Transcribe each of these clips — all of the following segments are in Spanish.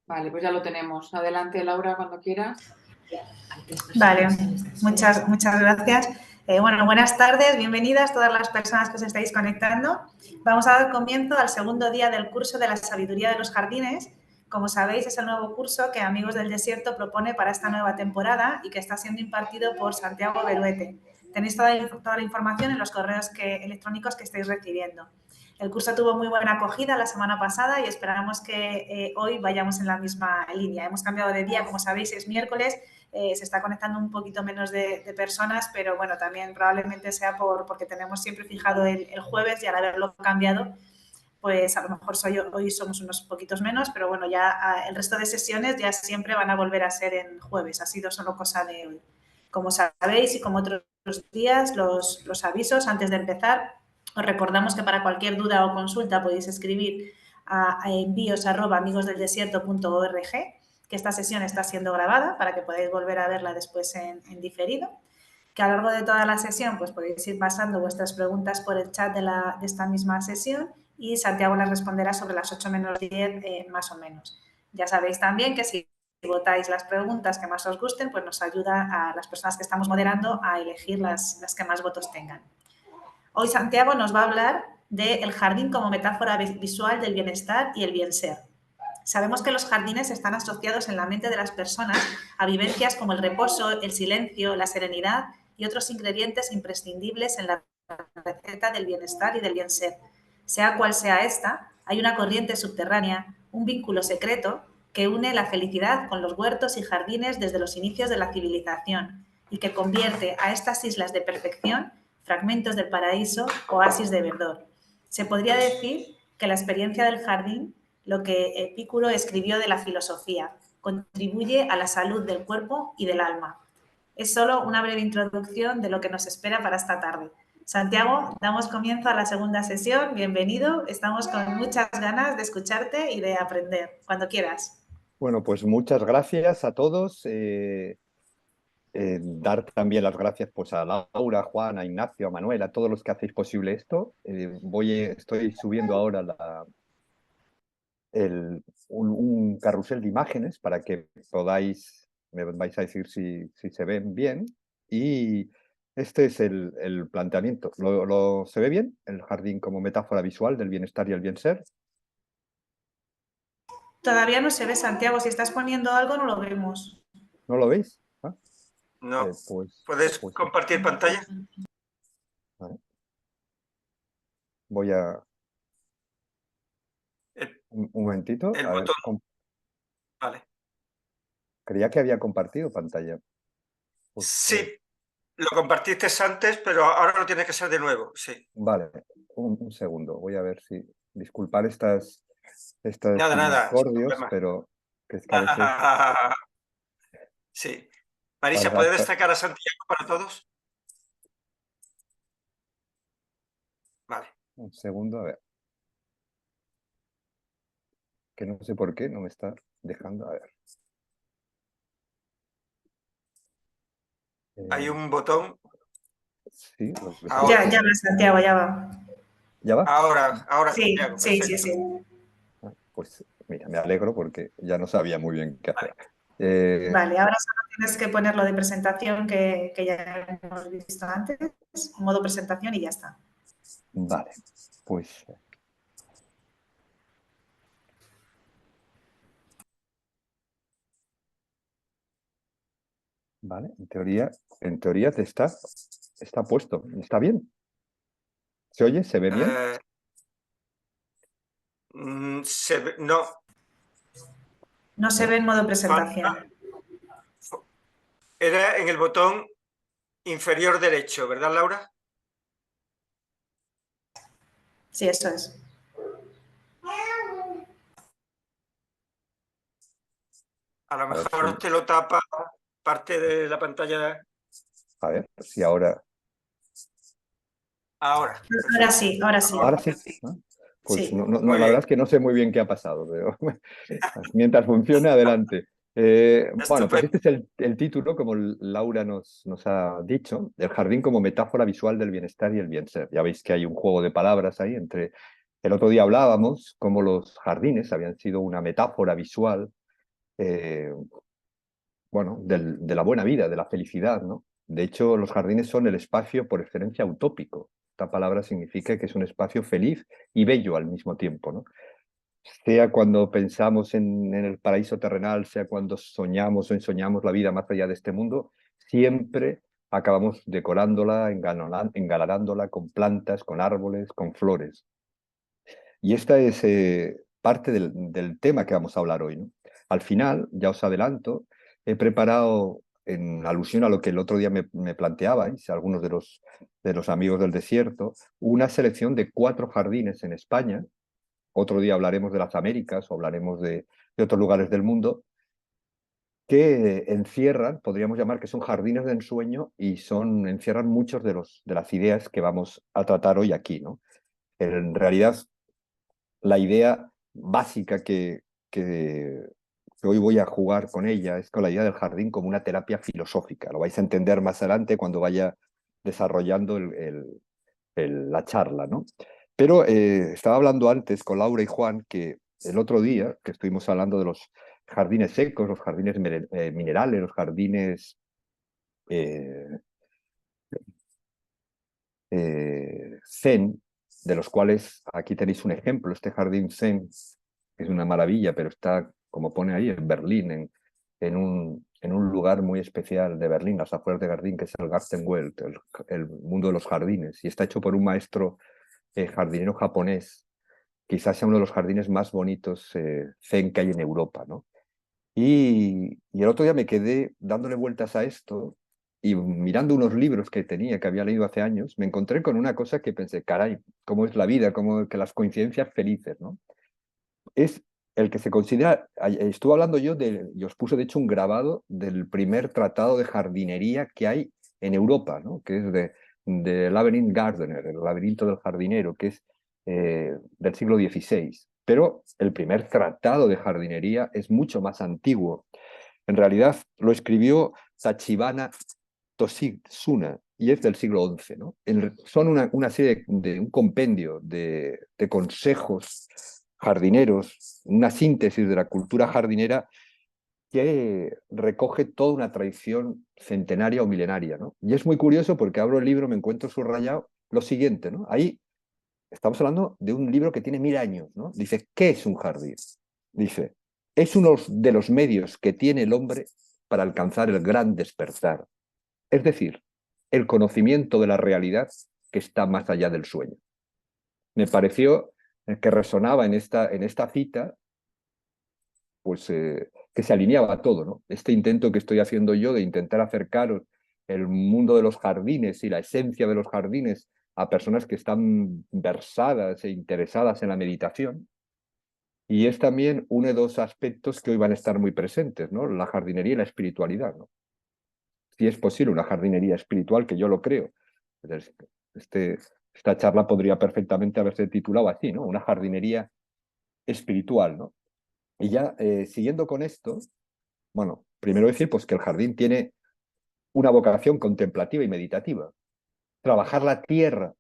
Vale, pues ya lo tenemos. Adelante, Laura, cuando quieras. Vale, muchas gracias. Bueno, buenas tardes, bienvenidas todas las personas que os estáis conectando. Vamos a dar comienzo al segundo día del curso de la sabiduría de los jardines. Como sabéis, es el nuevo curso que Amigos del Desierto propone para esta nueva temporada y que está siendo impartido por Santiago Beruete. Tenéis toda la información en los correos electrónicos que estáis recibiendo. El curso tuvo muy buena acogida la semana pasada y esperamos que hoy vayamos en la misma línea. Hemos cambiado de día, como sabéis, es miércoles. Se está conectando un poquito menos de personas, pero bueno, también probablemente sea porque tenemos siempre fijado el jueves y al haberlo cambiado, pues a lo mejor hoy somos unos poquitos menos, pero bueno, ya el resto de sesiones ya siempre van a volver a ser en jueves. Ha sido solo cosa de hoy. Como sabéis y como otros días, los avisos antes de empezar. Os recordamos que para cualquier duda o consulta podéis escribir a envíos@amigosdeldesierto.org, que esta sesión está siendo grabada para que podáis volver a verla después en diferido. Que a lo largo de toda la sesión pues podéis ir pasando vuestras preguntas por el chat de esta misma sesión y Santiago las responderá sobre las 8 menos 10 más o menos. Ya sabéis también que si votáis las preguntas que más os gusten, pues nos ayuda a las personas que estamos moderando a elegir las que más votos tengan. Hoy Santiago nos va a hablar del jardín como metáfora visual del bienestar y el bien ser. Sabemos que los jardines están asociados en la mente de las personas a vivencias como el reposo, el silencio, la serenidad y otros ingredientes imprescindibles en la receta del bienestar y del bien ser. Sea cual sea esta, hay una corriente subterránea, un vínculo secreto que une la felicidad con los huertos y jardines desde los inicios de la civilización y que convierte a estas islas de perfección, fragmentos del paraíso, oasis de verdor. Se podría decir que la experiencia del jardín, lo que Epicuro escribió de la filosofía, contribuye a la salud del cuerpo y del alma. Es solo una breve introducción de lo que nos espera para esta tarde. Santiago, damos comienzo a la segunda sesión. Bienvenido. Estamos con muchas ganas de escucharte y de aprender. Cuando quieras. Bueno, pues muchas gracias a todos. Dar también las gracias pues, a Laura, a Juan, a Ignacio, a Manuel, a todos los que hacéis posible esto. Estoy subiendo ahora un carrusel de imágenes para que podáis, me vais a decir si se ven bien. Y este es el planteamiento. ¿Se ve bien? El jardín como metáfora visual del bienestar y el bien ser. Todavía no se ve, Santiago. Si estás poniendo algo, no lo vemos. ¿No lo veis? ¿Ah? No. ¿Puedes compartir pantalla? Vale. Voy a... Un momentito. El a botón. ver, Vale. Creía que había compartido pantalla. Sí, lo compartiste antes, pero ahora lo tiene que ser de nuevo, sí. Vale, un segundo. Voy a ver si... Disculpar estas Nada, discordios, pero que es que a veces... Sí. Marisa, ¿puede destacar a Santiago para todos? Vale. Un segundo, a ver. Que no sé por qué no me está dejando. A ver. Hay un botón. Sí. Ya va, Santiago, ya va. ¿Ya va? Ahora sí, Santiago. Sí. Pues mira, me alegro porque ya no sabía muy bien qué hacer. Vale, ahora solo tienes que ponerlo de presentación que ya hemos visto antes, modo presentación y ya está. Vale, pues... Vale, en teoría te está puesto. ¿Está bien? ¿Se oye? ¿Se ve bien? No. No se ve en modo presentación. Era en el botón inferior derecho, ¿verdad, Laura? Sí, eso es. A lo mejor te lo tapa parte de la pantalla. A ver, si ahora... Ahora sí. Ahora sí. Pues sí. no, la verdad es que no sé muy bien qué ha pasado, pero mientras funcione, adelante. Bueno, pues este es el título, como Laura nos ha dicho, el jardín como metáfora visual del bienestar y el bien ser. Ya veis que hay un juego de palabras ahí entre... El otro día hablábamos cómo los jardines habían sido una metáfora visual bueno, de la buena vida, de la felicidad, ¿no? De hecho, los jardines son el espacio por excelencia utópico. Esta palabra significa que es un espacio feliz y bello al mismo tiempo, ¿no? Sea cuando pensamos en el paraíso terrenal, sea cuando soñamos o ensoñamos la vida más allá de este mundo, siempre acabamos decorándola, engalanándola con plantas, con árboles, con flores. Y esta es parte del tema que vamos a hablar hoy, ¿no? Al final, ya os adelanto, he preparado, en alusión a lo que el otro día me planteabais, algunos de los amigos del desierto, una selección de 4 jardines en España. Otro día hablaremos de las Américas o hablaremos de otros lugares del mundo que encierran, podríamos llamar que son jardines de ensueño y encierran muchos de las ideas que vamos a tratar hoy aquí, ¿no? En realidad, la idea básica que hoy voy a jugar con ella es con la idea del jardín como una terapia filosófica. Lo vais a entender más adelante cuando vaya desarrollando la charla, ¿no? Pero estaba hablando antes con Laura y Juan que el otro día, que estuvimos hablando de los jardines secos, los jardines minerales, los jardines zen, de los cuales aquí tenéis un ejemplo. Este jardín zen es una maravilla, pero está, como pone ahí, en Berlín, en un lugar muy especial de Berlín, las afueras de Berlín, que es el Gartenwelt, el mundo de los jardines, y está hecho por un maestro jardinero japonés. Quizás sea uno de los jardines más bonitos zen que hay en Europa, ¿no? Y el otro día me quedé dándole vueltas a esto y mirando unos libros que tenía, que había leído hace años, me encontré con una cosa que pensé, caray, cómo es la vida, cómo que las coincidencias felices, ¿no? Es el que se considera, estuve hablando yo y os puse de hecho un grabado del primer tratado de jardinería que hay en Europa, ¿no? Que es de Labyrinth Gardener, el laberinto del jardinero, que es del siglo XVI. Pero el primer tratado de jardinería es mucho más antiguo. En realidad lo escribió Tachibana Toshitsuna y es del siglo XI, ¿no? Son una serie de un compendio de consejos jardineros, una síntesis de la cultura jardinera que recoge toda una tradición centenaria o milenaria, ¿no? Y es muy curioso porque abro el libro, me encuentro subrayado lo siguiente, ¿no? Ahí estamos hablando de un libro que tiene 1000 años, ¿no? Dice, ¿qué es un jardín? Dice, es uno de los medios que tiene el hombre para alcanzar el gran despertar. Es decir, el conocimiento de la realidad que está más allá del sueño. Me pareció que resonaba en esta cita, pues que se alineaba a todo, ¿no? Este intento que estoy haciendo yo de intentar acercaros el mundo de los jardines y la esencia de los jardines a personas que están versadas e interesadas en la meditación. Y es también uno de 2 aspectos que hoy van a estar muy presentes, ¿no? La jardinería y la espiritualidad, ¿no? Si es posible una jardinería espiritual, que yo lo creo. Esta charla podría perfectamente haberse titulado así, ¿no? Una jardinería espiritual, ¿no? Y ya siguiendo con esto, bueno, primero decir pues que el jardín tiene una vocación contemplativa y meditativa. Trabajar la tierra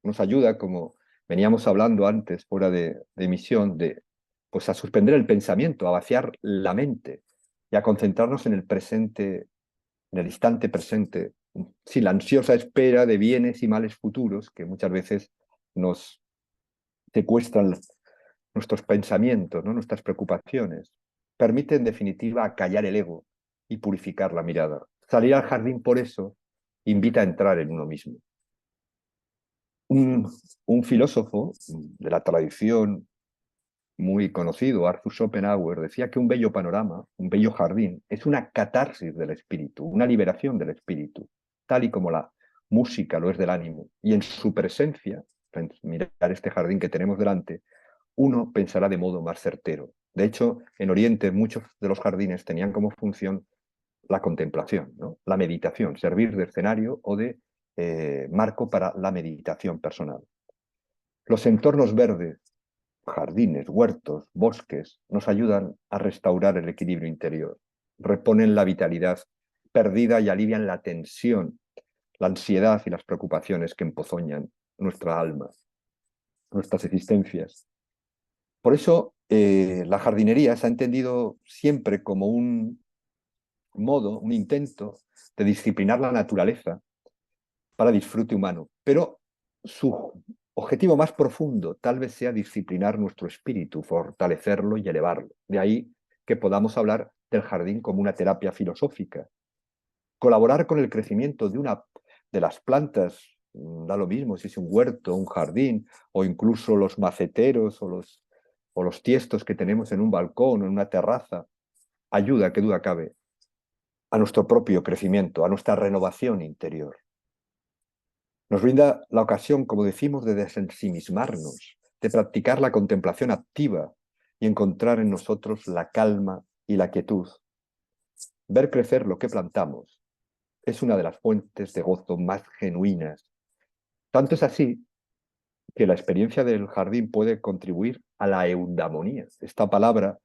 nos ayuda, como veníamos hablando antes fuera de emisión, pues a suspender el pensamiento, a vaciar la mente y a concentrarnos en el presente, en el instante presente, sin la ansiosa espera de bienes y males futuros que muchas veces nos secuestran nuestros pensamientos, ¿no? Nuestras preocupaciones. Permite, en definitiva, acallar el ego y purificar la mirada. Salir al jardín, por eso, invita a entrar en uno mismo. Un filósofo de la tradición muy conocido, Arthur Schopenhauer, decía que un bello panorama, un bello jardín, es una catarsis del espíritu, una liberación del espíritu, tal y como la música lo es del ánimo. Y en su presencia, mirar este jardín que tenemos delante, uno pensará de modo más certero. De hecho, en Oriente muchos de los jardines tenían como función la contemplación, ¿no? La meditación, servir de escenario o de marco para la meditación personal. Los entornos verdes, jardines, huertos, bosques, nos ayudan a restaurar el equilibrio interior, reponen la vitalidad perdida y alivian la tensión, la ansiedad y las preocupaciones que empozoñan nuestra alma, nuestras existencias. Por eso la jardinería se ha entendido siempre como un modo, un intento de disciplinar la naturaleza para disfrute humano, pero su objetivo más profundo tal vez sea disciplinar nuestro espíritu, fortalecerlo y elevarlo. De ahí que podamos hablar del jardín como una terapia filosófica. Colaborar con el crecimiento de las plantas, da lo mismo si es un huerto, un jardín, o incluso los maceteros o los tiestos que tenemos en un balcón o en una terraza, ayuda, qué duda cabe, a nuestro propio crecimiento, a nuestra renovación interior. Nos brinda la ocasión, como decimos, de desensimismarnos, de practicar la contemplación activa y encontrar en nosotros la calma y la quietud. Ver crecer lo que plantamos es una de las fuentes de gozo más genuinas. Tanto es así que la experiencia del jardín puede contribuir a la eudamonía, esta palabra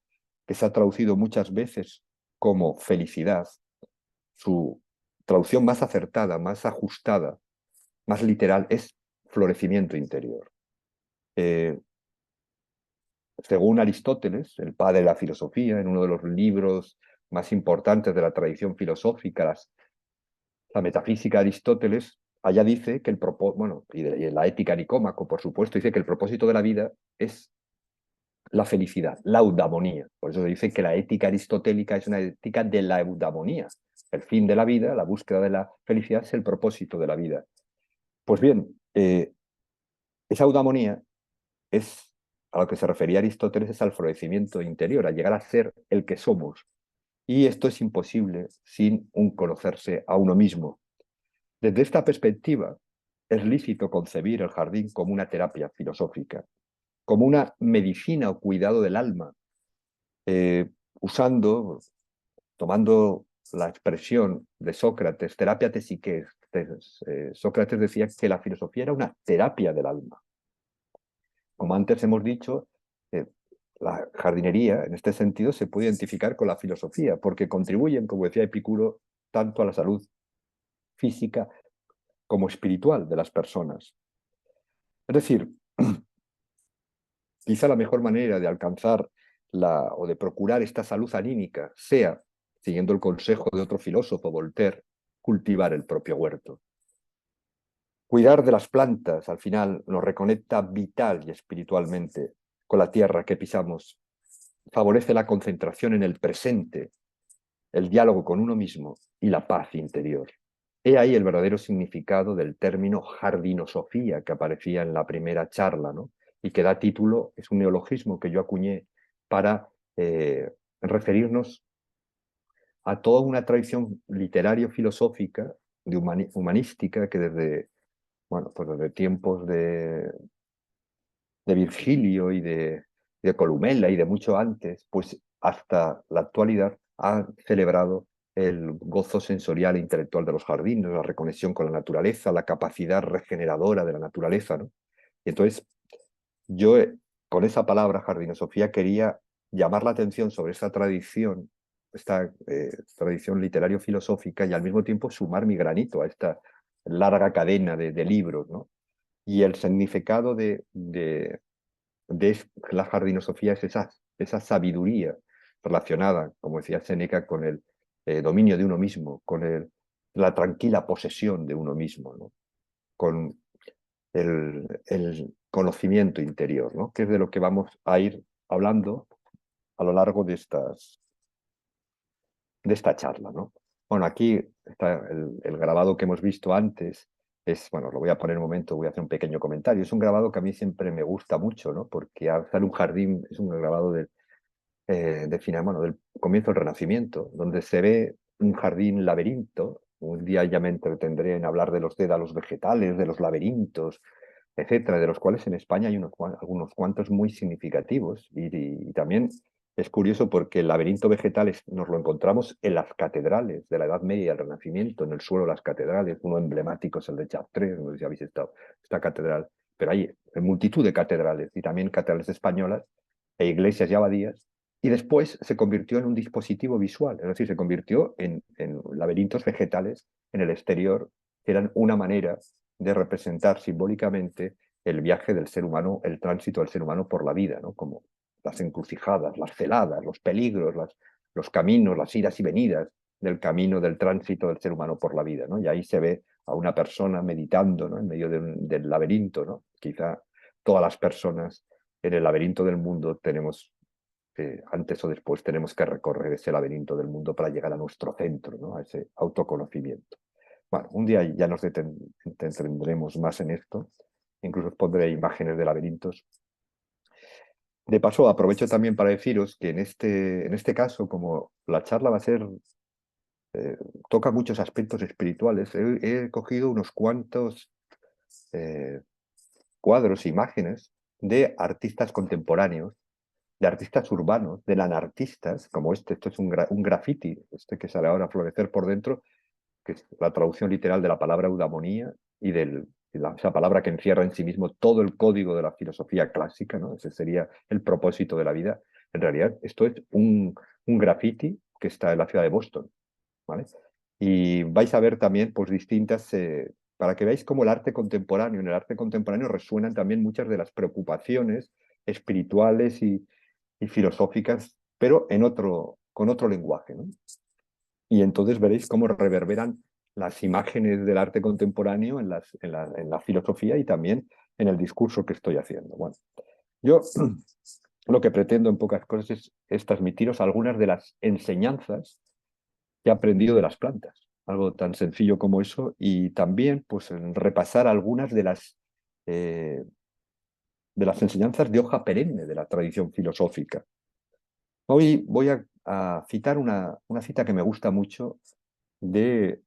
que se ha traducido muchas veces como felicidad. Su traducción más acertada, más ajustada, más literal es florecimiento interior. Según Aristóteles, el padre de la filosofía, en uno de los libros más importantes de la tradición filosófica, la metafísica de Aristóteles, allá dice que y la ética Nicómaco, por supuesto, dice que el propósito de la vida es la felicidad, la eudamonía. Por eso se dice que la ética aristotélica es una ética de la eudamonía. El fin de la vida, la búsqueda de la felicidad, es el propósito de la vida. Pues bien, esa eudamonía es, a lo que se refería Aristóteles, es al florecimiento interior, a llegar a ser el que somos. Y esto es imposible sin un conocerse a uno mismo. Desde esta perspectiva, es lícito concebir el jardín como una terapia filosófica, como una medicina o cuidado del alma, tomando la expresión de Sócrates, terapia psique. Sócrates decía que la filosofía era una terapia del alma. Como antes hemos dicho, la jardinería, en este sentido, se puede identificar con la filosofía, porque contribuyen, como decía Epicuro, tanto a la salud física como espiritual de las personas. Es decir, quizá la mejor manera de alcanzar o de procurar esta salud anímica sea, siguiendo el consejo de otro filósofo, Voltaire, cultivar el propio huerto. Cuidar de las plantas, al final, nos reconecta vital y espiritualmente con la tierra que pisamos. Favorece la concentración en el presente, el diálogo con uno mismo y la paz interior. He ahí el verdadero significado del término jardinosofía que aparecía en la primera charla, ¿no? Y que da título, es un neologismo que yo acuñé para referirnos a toda una tradición literario-filosófica, humanística, que desde tiempos de Virgilio y de Columela y de mucho antes, pues hasta la actualidad ha celebrado el gozo sensorial e intelectual de los jardines, la reconexión con la naturaleza, la capacidad regeneradora de la naturaleza, ¿no? Y entonces, yo con esa palabra jardinosofía quería llamar la atención sobre esta tradición literario-filosófica y al mismo tiempo sumar mi granito a esta larga cadena de libros, ¿no? Y el significado de la jardinosofía es esa sabiduría relacionada, como decía Séneca, con el dominio de uno mismo, con la tranquila posesión de uno mismo, ¿no? Con el conocimiento interior, ¿no? Que es de lo que vamos a ir hablando a lo largo de esta charla, ¿no? Bueno, aquí está el grabado que hemos visto antes. Lo voy a poner un momento, voy a hacer un pequeño comentario. Es un grabado que a mí siempre me gusta mucho, ¿no? Porque hacer un jardín es un grabado del comienzo del Renacimiento, donde se ve un jardín laberinto. Un día ya me entretendré en hablar de los dédalos vegetales, de los laberintos, etcétera, de los cuales en España hay algunos cuantos muy significativos. Y también es curioso porque el laberinto vegetal nos lo encontramos en las catedrales de la Edad Media y el Renacimiento, en el suelo de las catedrales. Uno emblemático es el de Chartres, no sé si habéis estado, esta catedral. Pero hay multitud de catedrales y también catedrales españolas e iglesias y abadías. Y después se convirtió en un dispositivo visual, es decir, se convirtió en laberintos vegetales en el exterior, que eran una manera de representar simbólicamente el viaje del ser humano, el tránsito del ser humano por la vida, ¿no? Como las encrucijadas, las celadas, los peligros, los caminos, las idas y venidas del camino del tránsito del ser humano por la vida, ¿no? Y ahí se ve a una persona meditando, ¿no? En medio del laberinto, ¿no? Quizá todas las personas en el laberinto del mundo tenemos, antes o después, tenemos que recorrer ese laberinto del mundo para llegar a nuestro centro, ¿no? A ese autoconocimiento. Bueno, un día ya nos detendremos más en esto, incluso os pondré imágenes de laberintos. De paso, aprovecho también para deciros que en este caso, como la charla va a ser, toca muchos aspectos espirituales, he cogido unos cuantos cuadros, imágenes de artistas contemporáneos, de artistas urbanos, de lanartistas, como esto es un graffiti, que sale ahora a florecer por dentro, que es la traducción literal de la palabra eudamonía y esa palabra que encierra en sí mismo todo el código de la filosofía clásica, ¿no? Ese sería el propósito de la vida. En realidad, esto es un graffiti que está en la ciudad de Boston, ¿vale? Y vais a ver también pues, distintas, para que veáis cómo el arte contemporáneo, en el arte contemporáneo resuenan también muchas de las preocupaciones espirituales y filosóficas, pero con otro lenguaje, ¿no? Y entonces veréis cómo reverberan las imágenes del arte contemporáneo en la filosofía y también en el discurso que estoy haciendo. Bueno, yo lo que pretendo en pocas cosas es transmitiros algunas de las enseñanzas que he aprendido de las plantas, algo tan sencillo como eso, y también pues, repasar algunas de las enseñanzas de hoja perenne de la tradición filosófica. Hoy voy a citar una cita que me gusta mucho de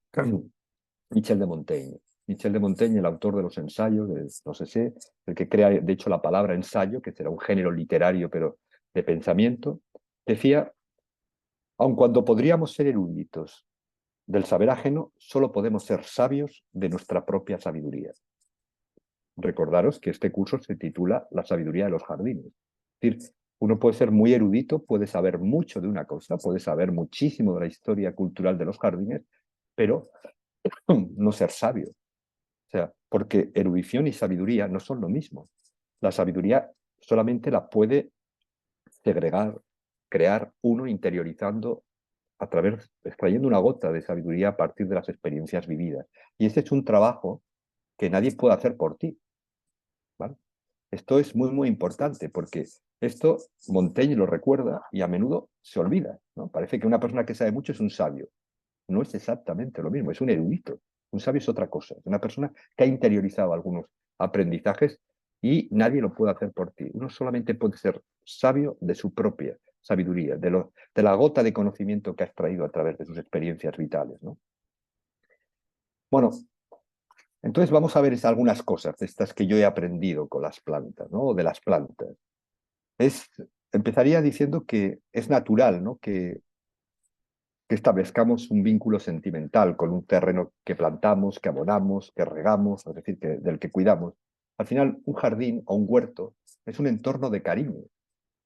Michel de Montaigne. Michel de Montaigne, el autor de los ensayos, no sé si, el que crea, de hecho, la palabra ensayo, que será un género literario, pero de pensamiento, decía, aun cuando podríamos ser eruditos del saber ajeno, solo podemos ser sabios de nuestra propia sabiduría. Recordaros que este curso se titula La sabiduría de los jardines. Es decir, uno puede ser muy erudito, puede saber mucho de una cosa, puede saber muchísimo de la historia cultural de los jardines, pero no ser sabio. O sea, porque erudición y sabiduría no son lo mismo. La sabiduría solamente la puede segregar, crear uno interiorizando extrayendo una gota de sabiduría a partir de las experiencias vividas. Y ese es un trabajo que nadie puede hacer por ti, ¿vale? Esto es muy, muy importante porque esto Montaigne lo recuerda y a menudo se olvida, ¿no? Parece que una persona que sabe mucho es un sabio. No es exactamente lo mismo, es un erudito. Un sabio es otra cosa, es una persona que ha interiorizado algunos aprendizajes y nadie lo puede hacer por ti. Uno solamente puede ser sabio de su propia sabiduría, de la gota de conocimiento que ha extraído a través de sus experiencias vitales, ¿no? Bueno, entonces vamos a ver algunas cosas de estas que yo he aprendido con las plantas, ¿no? O de las plantas. Empezaría diciendo que es natural, ¿no? que establezcamos un vínculo sentimental con un terreno que plantamos, que abonamos, que regamos, es decir, del que cuidamos. Al final, un jardín o un huerto es un entorno de cariño,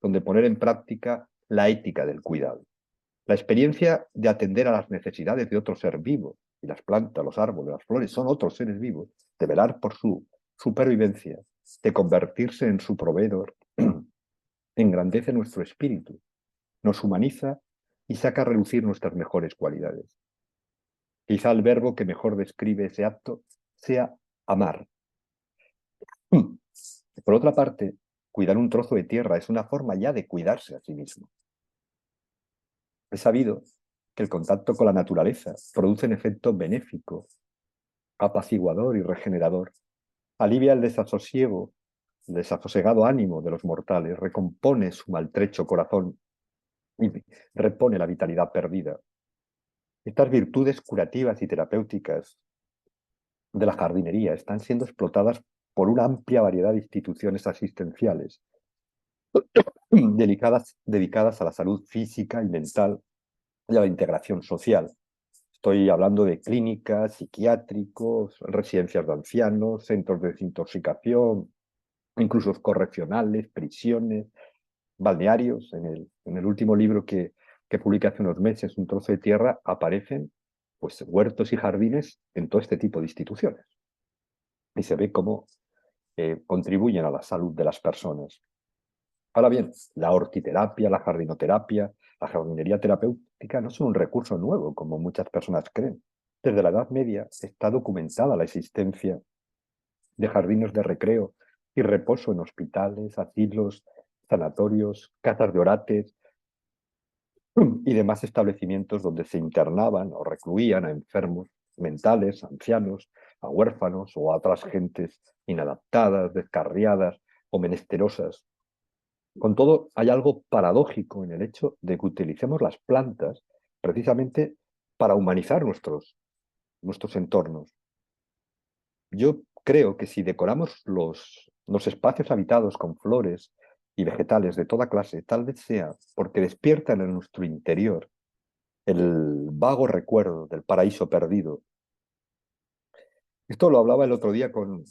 donde poner en práctica la ética del cuidado. La experiencia de atender a las necesidades de otro ser vivo, y las plantas, los árboles, las flores son otros seres vivos, de velar por su supervivencia, de convertirse en su proveedor, engrandece nuestro espíritu, nos humaniza y saca a relucir nuestras mejores cualidades. Quizá el verbo que mejor describe ese acto sea amar. Por otra parte, cuidar un trozo de tierra es una forma ya de cuidarse a sí mismo. Es sabido que el contacto con la naturaleza produce un efecto benéfico, apaciguador y regenerador, alivia el desasosiego, el desasosegado ánimo de los mortales, recompone su maltrecho corazón y repone la vitalidad perdida. Estas virtudes curativas y terapéuticas de la jardinería están siendo explotadas por una amplia variedad de instituciones asistenciales dedicadas a la salud física y mental y a la integración social. Estoy hablando de clínicas, psiquiátricos, residencias de ancianos, centros de desintoxicación, incluso correccionales, prisiones, balnearios. En el último libro que publiqué hace unos meses, Un trozo de tierra, aparecen pues, huertos y jardines en todo este tipo de instituciones. Y se ve cómo contribuyen a la salud de las personas. Ahora bien, la hortiterapia, la jardinoterapia, la jardinería terapéutica no son un recurso nuevo, como muchas personas creen. Desde la Edad Media está documentada la existencia de jardines de recreo y reposo en hospitales, asilos, sanatorios, casas de orates y demás establecimientos donde se internaban o recluían a enfermos mentales, ancianos, a huérfanos o a otras gentes inadaptadas, descarriadas o menesterosas. Con todo, hay algo paradójico en el hecho de que utilicemos las plantas precisamente para humanizar nuestros entornos. Yo creo que si decoramos los espacios habitados con flores y vegetales de toda clase, tal vez sea porque despiertan en nuestro interior el vago recuerdo del paraíso perdido. Esto lo hablaba el otro día con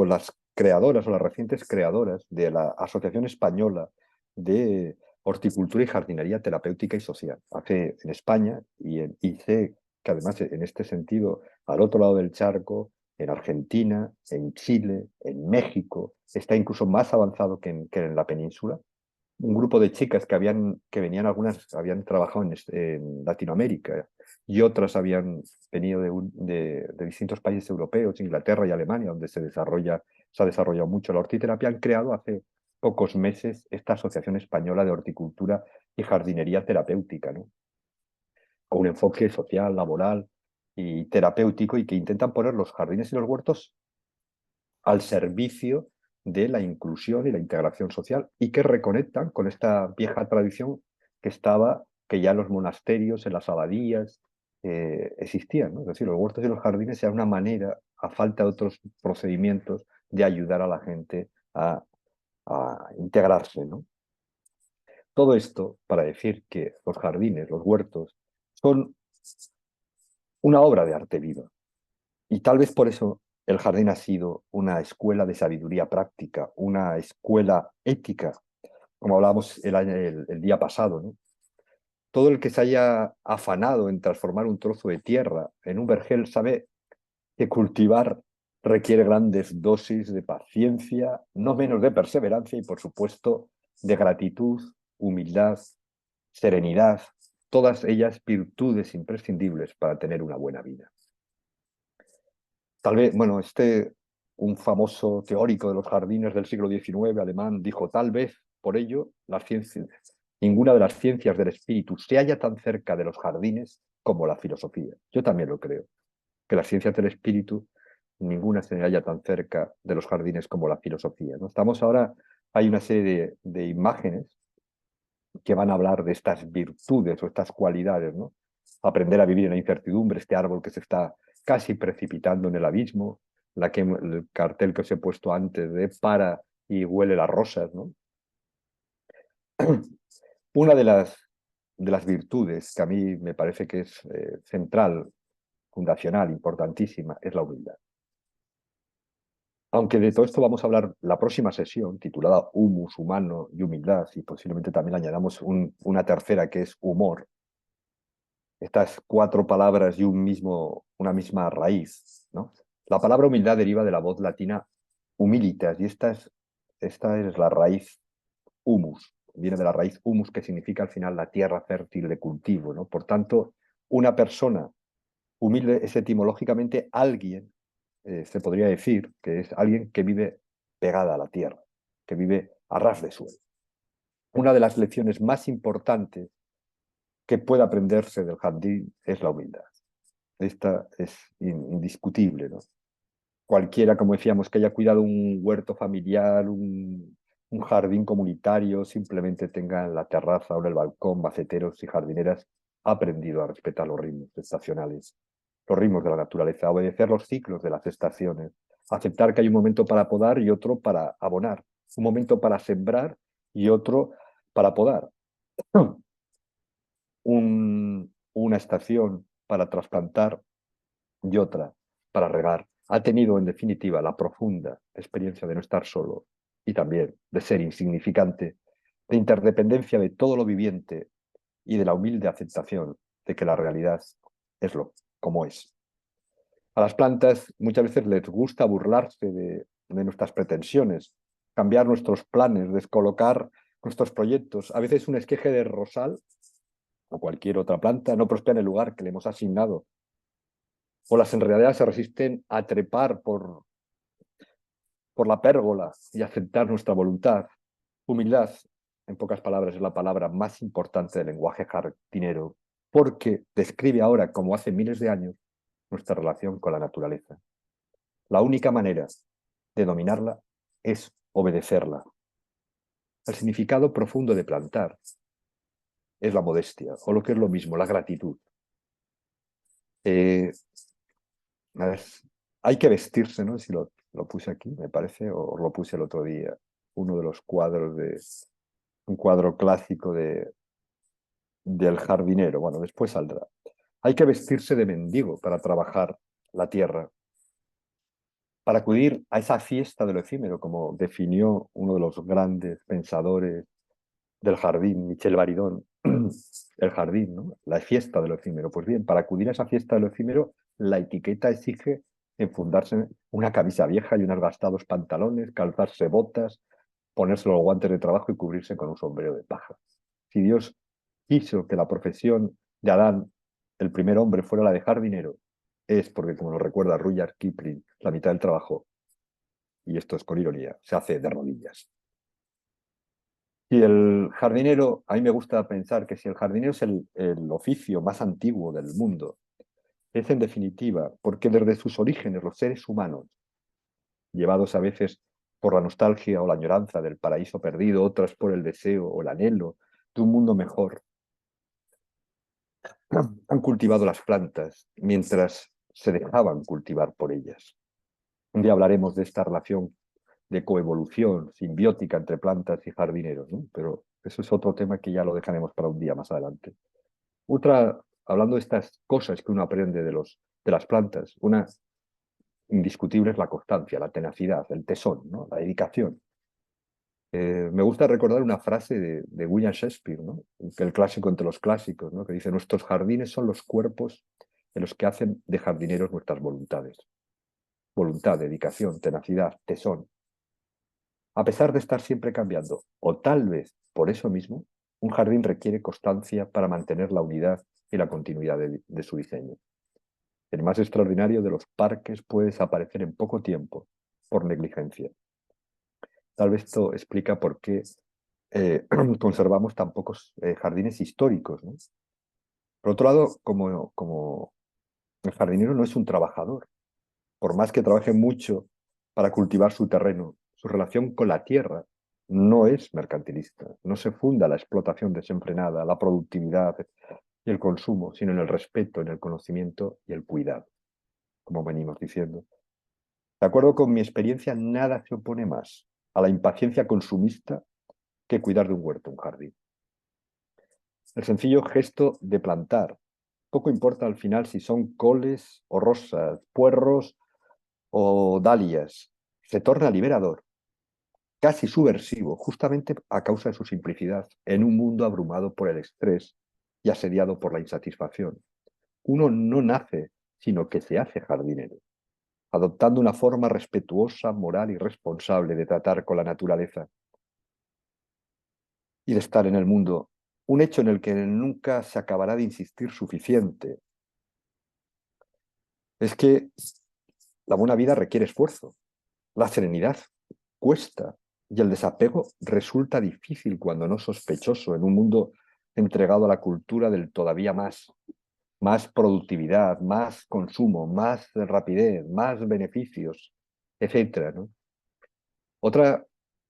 las creadoras o las recientes creadoras de la Asociación Española de Horticultura y Jardinería Terapéutica y Social, en España, y sé que además en este sentido, al otro lado del charco, en Argentina, en Chile, en México, está incluso más avanzado que en la península. Un grupo de chicas que venían, algunas habían trabajado en Latinoamérica y otras habían venido de distintos países europeos, Inglaterra y Alemania, donde se ha desarrollado mucho la hortiterapia. Han creado hace pocos meses esta Asociación Española de Horticultura y Jardinería Terapéutica, ¿no? Con un enfoque social, laboral y terapéutico, y que intentan poner los jardines y los huertos al servicio de la inclusión y la integración social, y que reconectan con esta vieja tradición que ya en los monasterios, en las abadías, existían, ¿no? Es decir, los huertos y los jardines eran una manera, a falta de otros procedimientos, de ayudar a la gente a integrarse, ¿no? Todo esto para decir que los jardines, los huertos, son una obra de arte viva. Y tal vez por eso el jardín ha sido una escuela de sabiduría práctica, una escuela ética, como hablábamos el día pasado, ¿no? Todo el que se haya afanado en transformar un trozo de tierra en un vergel sabe que cultivar requiere grandes dosis de paciencia, no menos de perseverancia y, por supuesto, de gratitud, humildad, serenidad, todas ellas virtudes imprescindibles para tener una buena vida. Tal vez, un famoso teórico de los jardines del siglo XIX, alemán, dijo: tal vez por ello ninguna de las ciencias del espíritu se halla tan cerca de los jardines como la filosofía. Yo también lo creo, que las ciencias del espíritu, ninguna se halla tan cerca de los jardines como la filosofía, ¿no? Hay una serie de imágenes que van a hablar de estas virtudes o estas cualidades, ¿no? Aprender a vivir en la incertidumbre, este árbol que se está casi precipitando en el abismo, el cartel que os he puesto antes de para y huele las rosas, ¿no? Una de las virtudes que a mí me parece que es central, fundacional, importantísima, es la humildad. Aunque de todo esto vamos a hablar la próxima sesión, titulada Humus, humano y humildad, y posiblemente también añadamos una tercera que es humor. Estas 4 palabras y una misma raíz, ¿no? La palabra humildad deriva de la voz latina humilitas, y esta es la raíz humus. Viene de la raíz humus, que significa al final la tierra fértil de cultivo, ¿no? Por tanto, una persona humilde es etimológicamente alguien, se podría decir, que es alguien que vive pegada a la tierra, que vive a ras de suelo. Una de las lecciones más importantes que puede aprenderse del jardín es la humildad. Esta es indiscutible, ¿no? Cualquiera, como decíamos, que haya cuidado un huerto familiar, un jardín comunitario, simplemente tenga en la terraza o en el balcón maceteros y jardineras, ha aprendido a respetar los ritmos estacionales, los ritmos de la naturaleza, a obedecer los ciclos de las estaciones, aceptar que hay un momento para podar y otro para abonar, un momento para sembrar y otro para podar, una estación para trasplantar y otra para regar. Ha tenido, en definitiva, la profunda experiencia de no estar solo y también de ser insignificante, de interdependencia de todo lo viviente y de la humilde aceptación de que la realidad es como es. A las plantas muchas veces les gusta burlarse de nuestras pretensiones, cambiar nuestros planes, descolocar nuestros proyectos. A veces un esqueje de rosal o cualquier otra planta no prospera en el lugar que le hemos asignado. O las enredaderas se resisten a trepar por la pérgola y aceptar nuestra voluntad. Humildad, en pocas palabras, es la palabra más importante del lenguaje jardinero, porque describe ahora, como hace miles de años, nuestra relación con la naturaleza. La única manera de dominarla es obedecerla. El significado profundo de plantar es la modestia, o lo que es lo mismo, la gratitud. A ver, hay que vestirse, ¿no? Si lo puse aquí, me parece, o lo puse el otro día. Uno de los cuadros un cuadro clásico del jardinero. Bueno, después saldrá. Hay que vestirse de mendigo para trabajar la tierra, para acudir a esa fiesta de lo efímero, como definió uno de los grandes pensadores del jardín, Michel Baridón, el jardín, ¿no? La fiesta de lo efímero. Pues bien, para acudir a esa fiesta de lo efímero, la etiqueta exige enfundarse una camisa vieja y unos gastados pantalones, calzarse botas, ponerse los guantes de trabajo y cubrirse con un sombrero de paja. Si Dios quiso que la profesión de Adán, el primer hombre, fuera la de jardinero, es porque, como nos recuerda Rudyard Kipling, la mitad del trabajo, y esto es con ironía, se hace de rodillas. Y el jardinero, a mí me gusta pensar que si el jardinero es el oficio más antiguo del mundo, es en definitiva porque desde sus orígenes los seres humanos, llevados a veces por la nostalgia o la añoranza del paraíso perdido, otras por el deseo o el anhelo de un mundo mejor, han cultivado las plantas mientras se dejaban cultivar por ellas. Un día hablaremos de esta relación de coevolución simbiótica entre plantas y jardineros, ¿no? Pero eso es otro tema que ya lo dejaremos para un día más adelante. Hablando de estas cosas que uno aprende de las plantas, una indiscutible es la constancia, la tenacidad, el tesón, ¿no? La dedicación. Me gusta recordar una frase de William Shakespeare, ¿no? El clásico entre los clásicos, ¿no? Que dice: nuestros jardines son los cuerpos en los que hacen de jardineros nuestras voluntades. Voluntad, dedicación, tenacidad, tesón. A pesar de estar siempre cambiando, o tal vez por eso mismo, un jardín requiere constancia para mantener la unidad y la continuidad de su diseño. El más extraordinario de los parques puede desaparecer en poco tiempo por negligencia. Tal vez esto explica por qué conservamos tan pocos jardines históricos, ¿no? Por otro lado, como el jardinero no es un trabajador, por más que trabaje mucho para cultivar su terreno, su relación con la tierra no es mercantilista, no se funda la explotación desenfrenada, la productividad y el consumo, sino en el respeto, en el conocimiento y el cuidado, como venimos diciendo. De acuerdo con mi experiencia, nada se opone más a la impaciencia consumista que cuidar de un huerto, un jardín. El sencillo gesto de plantar, poco importa al final si son coles o rosas, puerros o dalias, se torna liberador, casi subversivo, justamente a causa de su simplicidad, en un mundo abrumado por el estrés y asediado por la insatisfacción. Uno no nace, sino que se hace jardinero, adoptando una forma respetuosa, moral y responsable de tratar con la naturaleza y de estar en el mundo, un hecho en el que nunca se acabará de insistir suficiente. Es que la buena vida requiere esfuerzo, la serenidad cuesta y el desapego resulta difícil cuando no sospechoso en un mundo entregado a la cultura del todavía más productividad, más consumo, más rapidez, más beneficios, etc., ¿no? Otra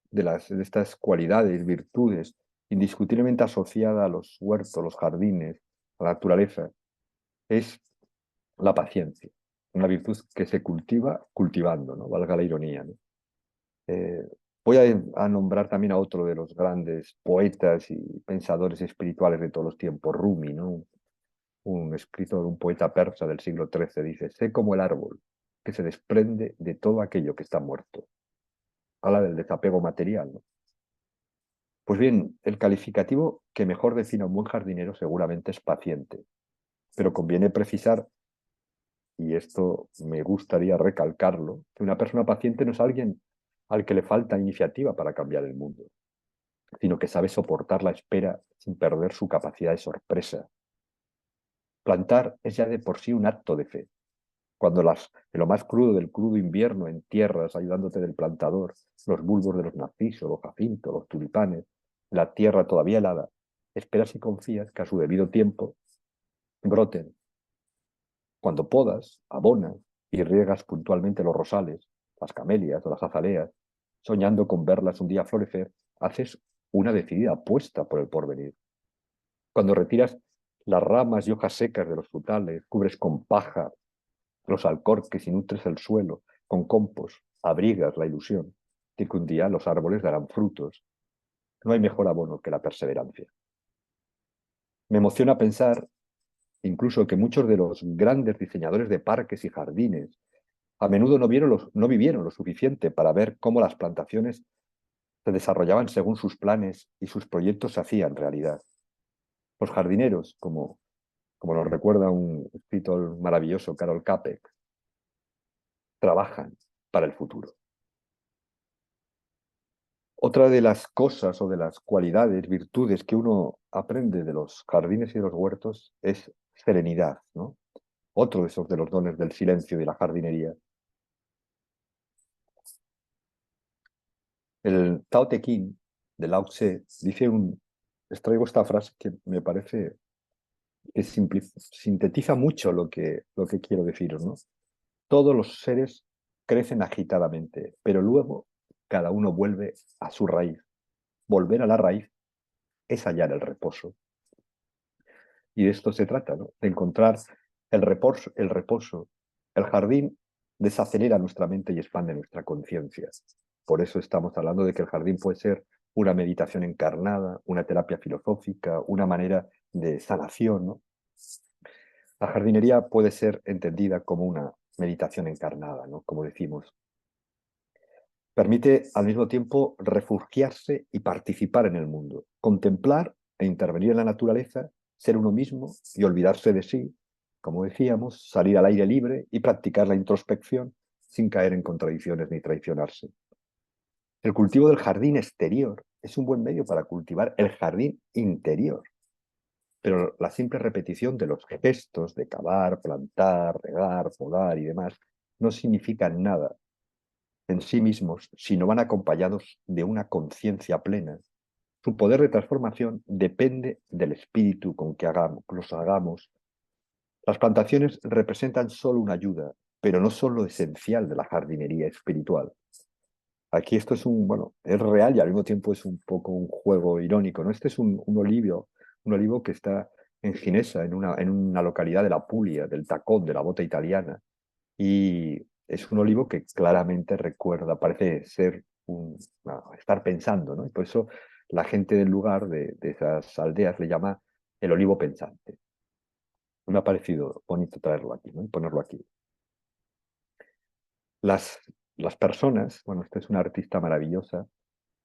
de estas cualidades, virtudes, indiscutiblemente asociada a los huertos, los jardines, a la naturaleza, es la paciencia, una virtud que se cultiva cultivando, ¿no? Valga la ironía, ¿no? Voy a nombrar también a otro de los grandes poetas y pensadores espirituales de todos los tiempos, Rumi, ¿no? Un escritor, un poeta persa del siglo XIII, dice: sé como el árbol que se desprende de todo aquello que está muerto. Habla del desapego material, ¿no? Pues bien, el calificativo que mejor define a un buen jardinero seguramente es paciente, pero conviene precisar, y esto me gustaría recalcarlo, que una persona paciente no es alguien al que le falta iniciativa para cambiar el mundo, sino que sabe soportar la espera sin perder su capacidad de sorpresa. Plantar es ya de por sí un acto de fe. Cuando en lo más crudo del crudo invierno entierras, ayudándote del plantador, los bulbos de los narcisos, los jacintos, los tulipanes, la tierra todavía helada, esperas y confías que a su debido tiempo broten. Cuando podas, abonas y riegas puntualmente los rosales, las camelias o las azaleas, soñando con verlas un día florecer, haces una decidida apuesta por el porvenir. Cuando retiras las ramas y hojas secas de los frutales, cubres con paja los alcorques y nutres el suelo, con compost abrigas la ilusión de que un día los árboles darán frutos. No hay mejor abono que la perseverancia. Me emociona pensar incluso que muchos de los grandes diseñadores de parques y jardines a menudo no vivieron lo suficiente para ver cómo las plantaciones se desarrollaban según sus planes y sus proyectos se hacían realidad. Los jardineros, como nos recuerda un escritor maravilloso, Karol Čapek, trabajan para el futuro. Otra de las cosas o de las cualidades, virtudes que uno aprende de los jardines y de los huertos es serenidad, ¿no? Otro de los dones del silencio y de la jardinería. El Tao Te Ching de Lao Tse dice les traigo esta frase que me parece que sintetiza mucho lo que quiero deciros, ¿no? Todos los seres crecen agitadamente, pero luego cada uno vuelve a su raíz. Volver a la raíz es hallar el reposo. Y de esto se trata, ¿no? De encontrar el reposo. El jardín desacelera nuestra mente y expande nuestra conciencia. Por eso estamos hablando de que el jardín puede ser una meditación encarnada, una terapia filosófica, una manera de sanación, ¿no? La jardinería puede ser entendida como una meditación encarnada, ¿no? Como decimos. Permite al mismo tiempo refugiarse y participar en el mundo, contemplar e intervenir en la naturaleza, ser uno mismo y olvidarse de sí, como decíamos, salir al aire libre y practicar la introspección sin caer en contradicciones ni traicionarse. El cultivo del jardín exterior es un buen medio para cultivar el jardín interior, pero la simple repetición de los gestos de cavar, plantar, regar, podar y demás no significan nada en sí mismos si no van acompañados de una conciencia plena. Su poder de transformación depende del espíritu con que los hagamos. Las plantaciones representan solo una ayuda, pero no son lo esencial de la jardinería espiritual. Aquí esto es es real y al mismo tiempo es un poco un juego irónico, ¿no? Este es un olivo que está en Ginesa, en una localidad de la Puglia, del Tacón, de la bota italiana. Y es un olivo que claramente parece ser estar pensando, ¿no? Y por eso la gente del lugar, de esas aldeas, le llama el olivo pensante. Me ha parecido bonito traerlo aquí, ¿no? Y ponerlo aquí. Las personas, esta es una artista maravillosa,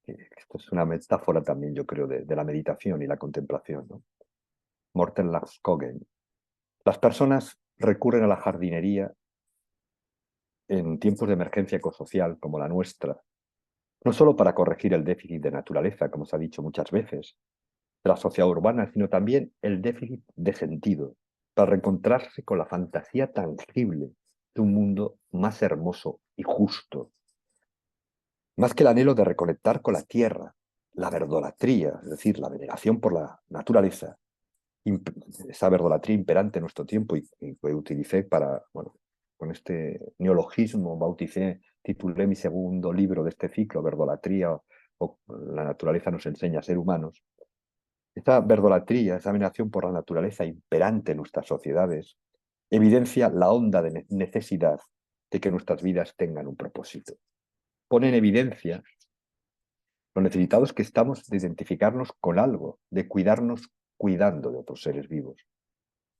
esto es una metáfora también, yo creo, de la meditación y la contemplación, ¿no? Morten Laxkogen. Las personas recurren a la jardinería en tiempos de emergencia ecosocial como la nuestra, no solo para corregir el déficit de naturaleza, como se ha dicho muchas veces, de la sociedad urbana, sino también el déficit de sentido, para reencontrarse con la fantasía tangible de un mundo más hermoso y justo. Más que el anhelo de reconectar con la tierra, la verdolatría, es decir, la veneración por la naturaleza, esa verdolatría imperante en nuestro tiempo y que utilicé con este neologismo titulé mi segundo libro de este ciclo, Verdolatría o La naturaleza nos enseña a ser humanos. Esta verdolatría, esa veneración por la naturaleza imperante en nuestras sociedades, evidencia la honda necesidad de que nuestras vidas tengan un propósito. Pone en evidencia lo necesitados que estamos de identificarnos con algo, de cuidarnos cuidando de otros seres vivos.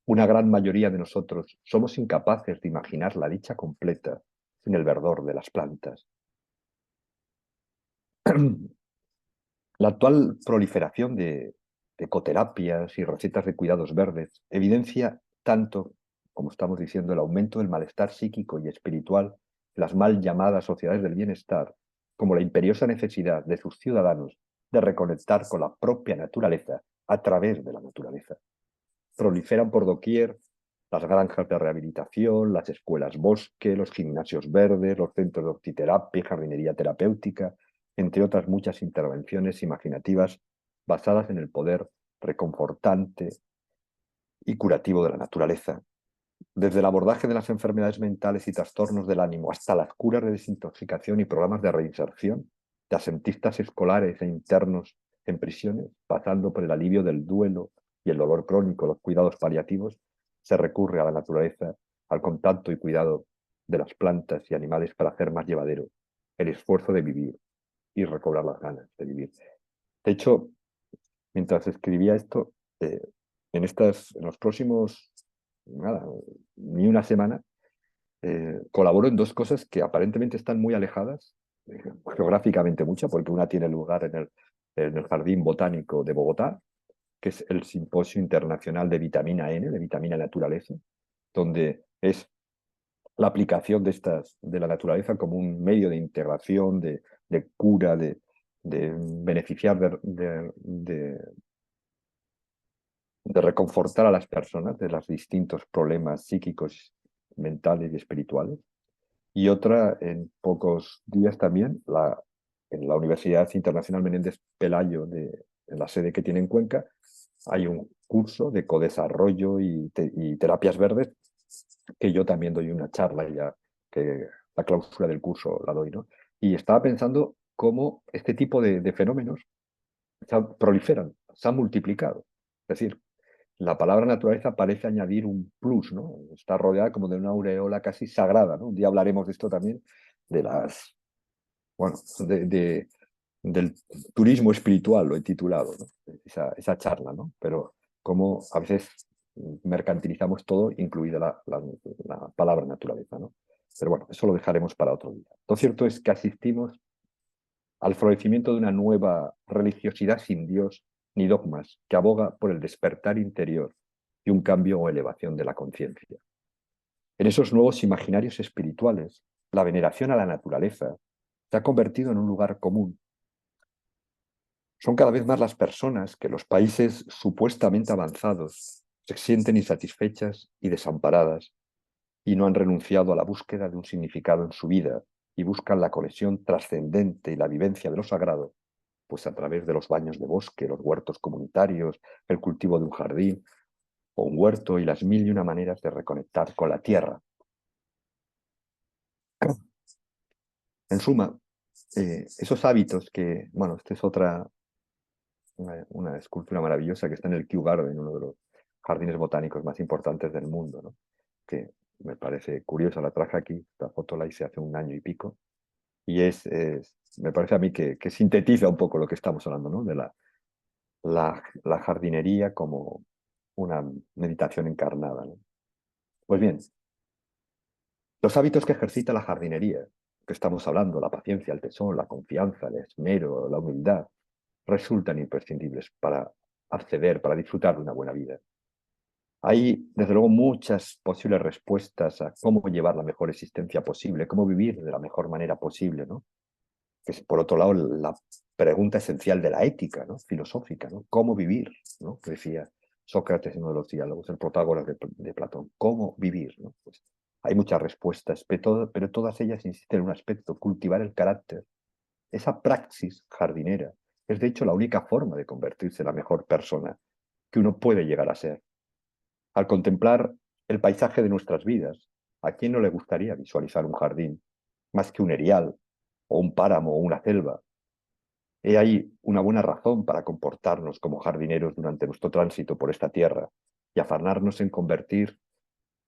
Una gran mayoría de nosotros somos incapaces de imaginar la dicha completa sin el verdor de las plantas. La actual proliferación de ecoterapias y recetas de cuidados verdes evidencia tanto, como estamos diciendo, el aumento del malestar psíquico y espiritual de las mal llamadas sociedades del bienestar, como la imperiosa necesidad de sus ciudadanos de reconectar con la propia naturaleza a través de la naturaleza. Proliferan por doquier las granjas de rehabilitación, las escuelas bosque, los gimnasios verdes, los centros de ortiterapia y jardinería terapéutica, entre otras muchas intervenciones imaginativas basadas en el poder reconfortante y curativo de la naturaleza. Desde el abordaje de las enfermedades mentales y trastornos del ánimo hasta las curas de desintoxicación y programas de reinserción de asentistas escolares e internos en prisiones, pasando por el alivio del duelo y el dolor crónico, los cuidados paliativos, se recurre a la naturaleza, al contacto y cuidado de las plantas y animales para hacer más llevadero el esfuerzo de vivir y recobrar las ganas de vivir. De hecho, mientras escribía esto, en los próximos, nada, ni una semana, colaboro en dos cosas que aparentemente están muy alejadas, geográficamente mucho, porque una tiene lugar en el Jardín Botánico de Bogotá, que es el Simposio Internacional de Vitamina N, de Vitamina Naturaleza, donde es la aplicación de la naturaleza como un medio de integración, de cura, de beneficiar, de reconfortar a las personas de los distintos problemas psíquicos, mentales y espirituales. Y otra, en pocos días también, en la Universidad Internacional Menéndez Pelayo, en la sede que tiene en Cuenca, hay un curso de codesarrollo y terapias verdes, que yo también doy una charla ya, que la clausura del curso la doy, ¿no? Y estaba pensando cómo este tipo de fenómenos proliferan, se han multiplicado. Es decir, la palabra naturaleza parece añadir un plus, ¿no? Está rodeada como de una aureola casi sagrada, ¿no? Un día hablaremos de esto también, del turismo espiritual, lo he titulado, ¿no? Esa charla, ¿no? Pero cómo a veces mercantilizamos todo, incluida la palabra naturaleza, ¿no? Pero bueno, eso lo dejaremos para otro día. Lo cierto es que asistimos al florecimiento de una nueva religiosidad sin Dios ni dogmas, que aboga por el despertar interior y un cambio o elevación de la conciencia. En esos nuevos imaginarios espirituales, la veneración a la naturaleza se ha convertido en un lugar común. Son cada vez más las personas que en los países supuestamente avanzados se sienten insatisfechas y desamparadas y no han renunciado a la búsqueda de un significado en su vida y buscan la conexión trascendente y la vivencia de lo sagrado, pues a través de los baños de bosque, los huertos comunitarios, el cultivo de un jardín o un huerto y las mil y una maneras de reconectar con la tierra. En suma, esos hábitos que, bueno, esta es una escultura maravillosa que está en el Kew Garden, uno de los jardines botánicos más importantes del mundo, ¿no? Que me parece curiosa, la traje aquí, esta foto la hice hace un año y pico, y me parece a mí que sintetiza un poco lo que estamos hablando, ¿no? De la jardinería como una meditación encarnada, ¿no? Pues bien, los hábitos que ejercita la jardinería, que estamos hablando, la paciencia, el tesón, la confianza, el esmero, la humildad, resultan imprescindibles para acceder, para disfrutar de una buena vida. Hay, desde luego, muchas posibles respuestas a cómo llevar la mejor existencia posible, cómo vivir de la mejor manera posible, ¿no? Que es, por otro lado, la pregunta esencial de la ética, ¿no? Filosófica, ¿no? ¿Cómo vivir? ¿No? Que decía Sócrates en uno de los diálogos, el Protágoras de Platón. ¿Cómo vivir? ¿No? Pues hay muchas respuestas, pero todas ellas insisten en un aspecto, cultivar el carácter. Esa praxis jardinera es, de hecho, la única forma de convertirse en la mejor persona que uno puede llegar a ser. Al contemplar el paisaje de nuestras vidas, ¿a quién no le gustaría visualizar un jardín más que un erial o un páramo o una selva? He ahí una buena razón para comportarnos como jardineros durante nuestro tránsito por esta tierra y afanarnos en convertir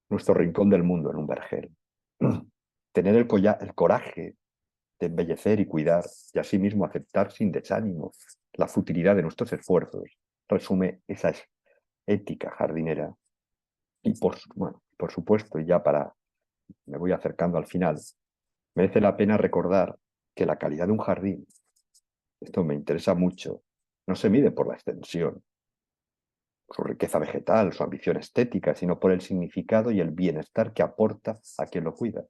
nuestro rincón del mundo en un vergel. Tener el coraje de embellecer y cuidar y asimismo aceptar sin desánimo la futilidad de nuestros esfuerzos resume esa ética jardinera. Y por supuesto, y ya me voy acercando al final, merece la pena recordar que la calidad de un jardín, esto me interesa mucho, no se mide por la extensión, su riqueza vegetal, su ambición estética, sino por el significado y el bienestar que aporta a quien lo cuida.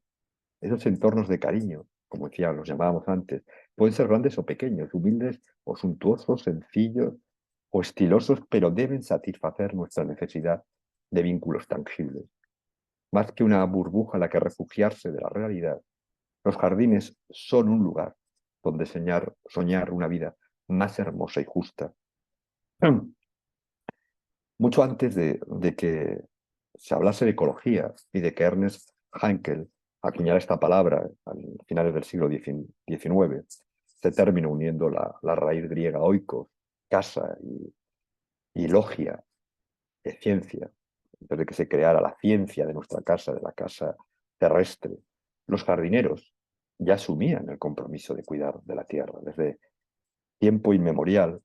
Esos entornos de cariño, como decía, los llamábamos antes, Pueden ser grandes o pequeños, humildes o suntuosos, sencillos o estilosos, pero deben satisfacer nuestra necesidad de vínculos tangibles. Más que una burbuja en la que refugiarse de la realidad, los jardines son un lugar donde soñar una vida más hermosa y justa. Mucho antes de que se hablase de ecología y de que Ernest Haeckel acuñara esta palabra a finales del siglo XIX, este término uniendo la raíz griega oikos, casa y logia, de ciencia, antes de que se creara la ciencia de nuestra casa, de la casa terrestre, los jardineros ya asumían el compromiso de cuidar de la tierra. Desde tiempo inmemorial,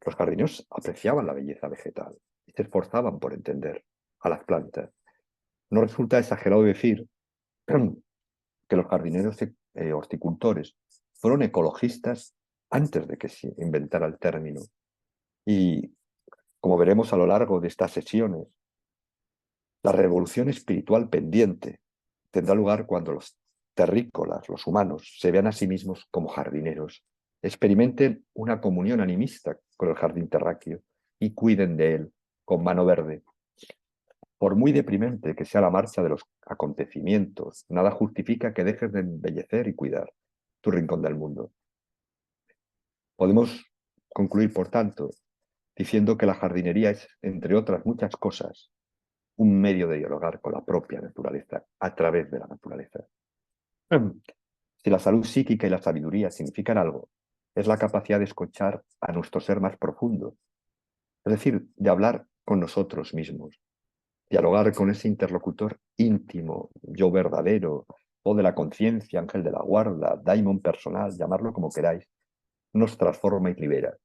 los jardineros apreciaban la belleza vegetal y se esforzaban por entender a las plantas. No resulta exagerado decir que los jardineros horticultores fueron ecologistas antes de que se inventara el término. Y como veremos a lo largo de estas sesiones, la revolución espiritual pendiente tendrá lugar cuando los terrícolas, los humanos, se vean a sí mismos como jardineros, experimenten una comunión animista con el jardín terráqueo y cuiden de él con mano verde. Por muy deprimente que sea la marcha de los acontecimientos, nada justifica que dejes de embellecer y cuidar tu rincón del mundo. Podemos concluir, por tanto, diciendo que la jardinería es, entre otras muchas cosas, un medio de dialogar con la propia naturaleza, a través de la naturaleza. Si la salud psíquica y la sabiduría significan algo, es la capacidad de escuchar a nuestro ser más profundo, es decir, de hablar con nosotros mismos, dialogar con ese interlocutor íntimo, yo verdadero, o de la conciencia, ángel de la guarda, daimon personal, llamarlo como queráis, nos transforma y libera.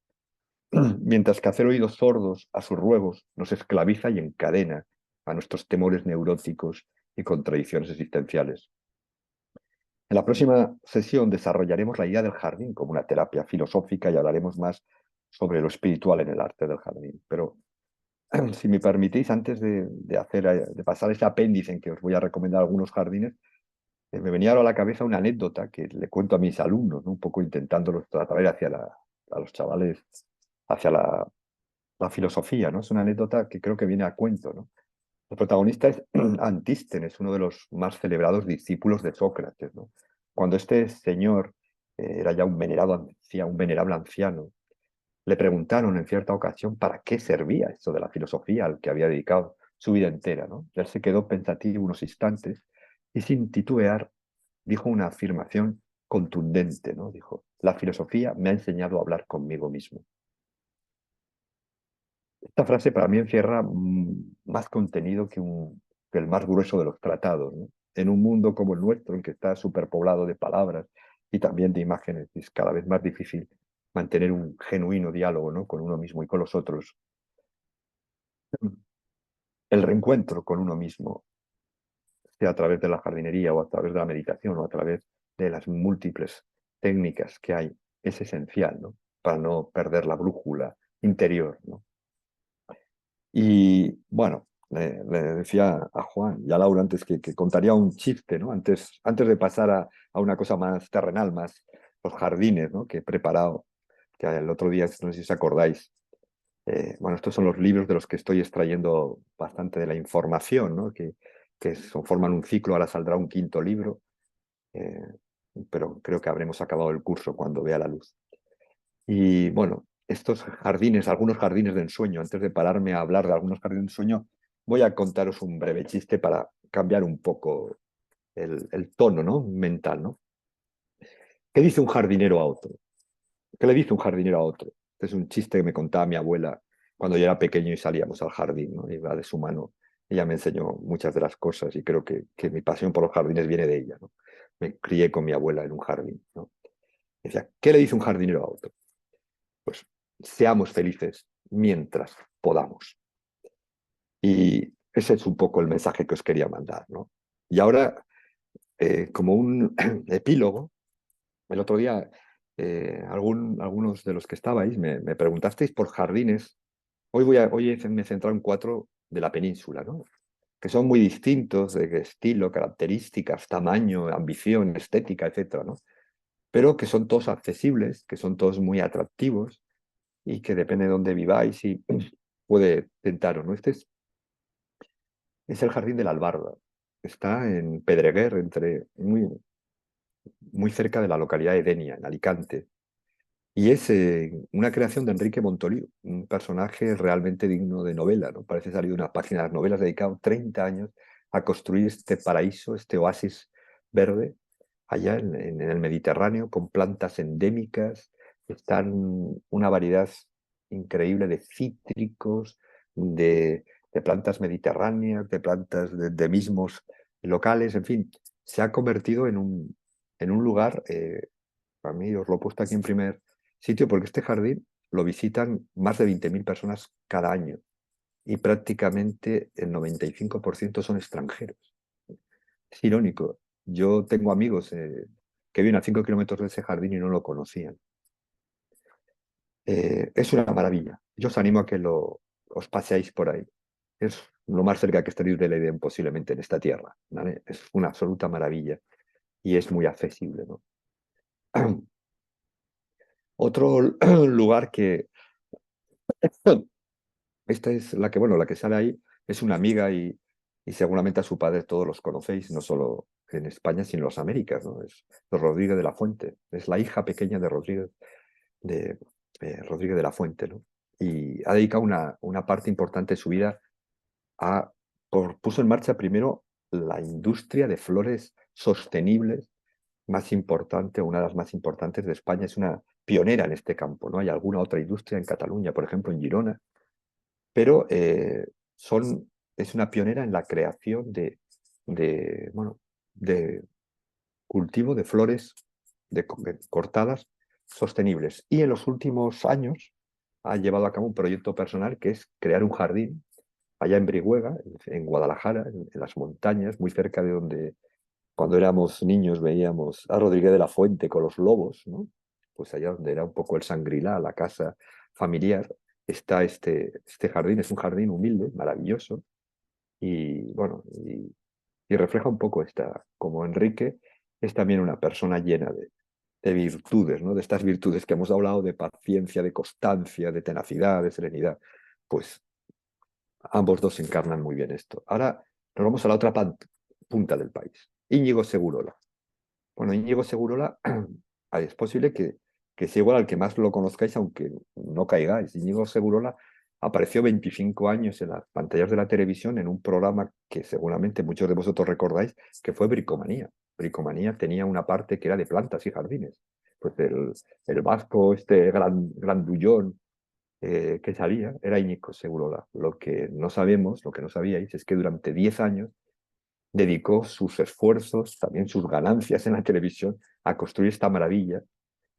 Mientras que hacer oídos sordos a sus ruegos nos esclaviza y encadena a nuestros temores neuróticos y contradicciones existenciales. En la próxima sesión desarrollaremos la idea del jardín como una terapia filosófica y hablaremos más sobre lo espiritual en el arte del jardín. Pero si me permitís, antes de pasar ese apéndice en que os voy a recomendar algunos jardines, me venía ahora a la cabeza una anécdota que le cuento a mis alumnos, ¿no? Un poco intentándolos atraer a los chavales hacia la filosofía, ¿no? Es una anécdota que creo que viene a cuento, ¿no? El protagonista es Antístenes, uno de los más celebrados discípulos de Sócrates, ¿no? Cuando este señor era ya un venerable anciano, le preguntaron en cierta ocasión para qué servía esto de la filosofía al que había dedicado su vida entera, ¿no? Él se quedó pensativo unos instantes y sin titubear dijo una afirmación contundente, ¿no? Dijo: la filosofía me ha enseñado a hablar conmigo mismo. Esta frase para mí encierra más contenido que el más grueso de los tratados, ¿no? En un mundo como el nuestro, en que está superpoblado de palabras y también de imágenes, es cada vez más difícil mantener un genuino diálogo, ¿no? Con uno mismo y con los otros. El reencuentro con uno mismo, sea a través de la jardinería o a través de la meditación o a través de las múltiples técnicas que hay, es esencial, ¿no? Para no perder la brújula interior, ¿no? Y bueno, le decía a Juan y a Laura antes que contaría un chiste, ¿no? Antes de pasar a una cosa más terrenal, más los jardines, ¿no? Que he preparado, que el otro día, no sé si os acordáis, bueno, estos son los libros de los que estoy extrayendo bastante de la información, ¿no? Que forman un ciclo, ahora saldrá un quinto libro, pero creo que habremos acabado el curso cuando vea la luz. Y bueno, estos jardines, algunos jardines de ensueño, antes de pararme a hablar de algunos jardines de ensueño, voy a contaros un breve chiste para cambiar un poco el tono, ¿no? Mental, ¿no? ¿Qué dice un jardinero a otro? ¿Qué le dice un jardinero a otro? Este es un chiste que me contaba mi abuela cuando yo era pequeño y salíamos al jardín, ¿no? Iba de su mano. Ella me enseñó muchas de las cosas y creo que mi pasión por los jardines viene de ella, ¿no? Me crié con mi abuela en un jardín, ¿no? Decía, ¿qué le dice un jardinero a otro? Pues seamos felices mientras podamos. Y ese es un poco el mensaje que os quería mandar, ¿no? Y ahora, como un epílogo, el otro día algunos de los que estabais me preguntasteis por jardines. Hoy me he centrado en 4 de la península, ¿no? Que son muy distintos de estilo, características, tamaño, ambición, estética, etcétera, ¿no? pero que son todos accesibles, que son todos muy atractivos y que depende de dónde viváis y puede tentar o no. Este es el Jardín de la Albarda. Está en Pedreguer, muy cerca de la localidad de Denia, en Alicante. Y es una creación de Enrique Montoliu, un personaje realmente digno de novela, ¿no? Parece salir de una página de las novelas, dedicado 30 años a construir este paraíso, este oasis verde, allá en el Mediterráneo, con plantas endémicas. Están una variedad increíble de cítricos, de plantas mediterráneas, de plantas de mismos locales, en fin, se ha convertido en un lugar, a mí os lo he puesto aquí en primer sitio, porque este jardín lo visitan más de 20.000 personas cada año y prácticamente el 95% son extranjeros. Es irónico. Yo tengo amigos que viven a 5 kilómetros de ese jardín y no lo conocían. Es una maravilla. Yo os animo a que os paseáis por ahí. Es lo más cerca que estaréis de la Edén posiblemente en esta tierra, ¿vale? Es una absoluta maravilla y es muy accesible, ¿no? Otro lugar que esta es la que, bueno, la que sale ahí es una amiga y seguramente a su padre todos los conocéis, no solo en España, sino en las Américas, ¿no? Es Rodríguez de la Fuente. Es la hija pequeña de de, Rodríguez de la Fuente, ¿no? Y ha dedicado una parte importante de su vida puso en marcha primero la industria de flores sostenibles más importante, una de las más importantes de España. Es una pionera en este campo, ¿no? Hay alguna otra industria en Cataluña, por ejemplo, en Girona, pero es una pionera en la creación bueno, de cultivo de flores cortadas sostenibles. Y en los últimos años ha llevado a cabo un proyecto personal que es crear un jardín allá en Brihuega, en Guadalajara, en las montañas, muy cerca de donde cuando éramos niños veíamos a Rodríguez de la Fuente con los lobos, ¿no? Pues allá donde era un poco el Sangrilá, la casa familiar, está este jardín. Es un jardín humilde, maravilloso, y bueno, y refleja un poco como Enrique es también una persona llena de virtudes, ¿no? De estas virtudes que hemos hablado, de paciencia, de constancia, de tenacidad, de serenidad. Pues ambos dos encarnan muy bien esto. Ahora nos vamos a la otra punta del país. Íñigo Segurola. Bueno, Íñigo Segurola, es posible que sea igual al que más lo conozcáis, aunque no caigáis. Íñigo Segurola apareció 25 años en las pantallas de la televisión en un programa que seguramente muchos de vosotros recordáis, que fue Bricomanía. Bricomanía tenía una parte que era de plantas y jardines. Pues el vasco, este grandullón que salía, era Íñigo Segurola. Lo que no sabemos, lo que no sabíais, es que durante 10 años dedicó sus esfuerzos, también sus ganancias en la televisión, a construir esta maravilla.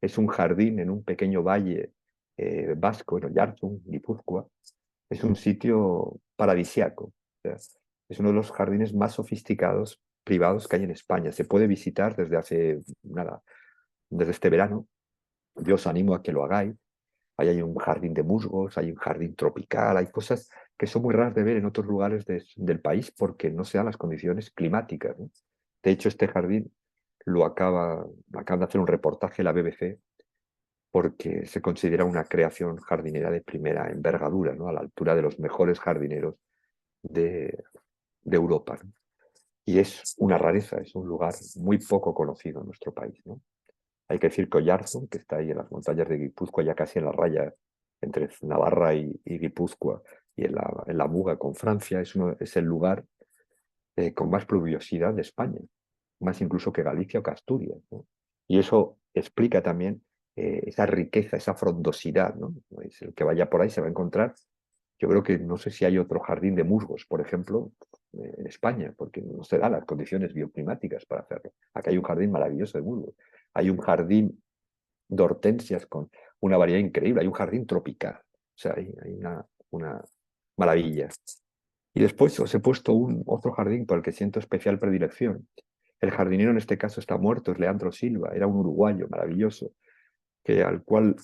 Es un jardín en un pequeño valle vasco, en Oyarzun, Guipúzcoa. Es un sitio paradisiaco. O sea, es uno de los jardines más sofisticados privados que hay en España. Se puede visitar desde este verano. Yo os animo a que lo hagáis. Ahí hay un jardín de musgos, hay un jardín tropical, hay cosas que son muy raras de ver en otros lugares del país porque no se dan las condiciones climáticas, ¿no? De hecho, este jardín acaban de hacer un reportaje en la BBC porque se considera una creación jardinera de primera envergadura, ¿no? A la altura de los mejores jardineros de Europa, ¿no? Y es una rareza, es un lugar muy poco conocido en nuestro país, ¿no? Hay que decir que Oyarzun, que está ahí en las montañas de Guipúzcoa, ya casi en la raya entre Navarra y Guipúzcoa, y en la Muga con Francia, es el lugar con más pluviosidad de España, más incluso que Galicia o que Asturias, ¿no? Y eso explica también esa riqueza, esa frondosidad, ¿no? Pues el que vaya por ahí se va a encontrar. Yo creo que no sé si hay otro jardín de musgos, por ejemplo, en España, porque no se dan las condiciones bioclimáticas para hacerlo. Aquí hay un jardín maravilloso de musgos. Hay un jardín de hortensias con una variedad increíble. Hay un jardín tropical. O sea, hay una maravilla. Y después os he puesto otro jardín por el que siento especial predilección. El jardinero en este caso está muerto, es Leandro Silva, era un uruguayo maravilloso, al cual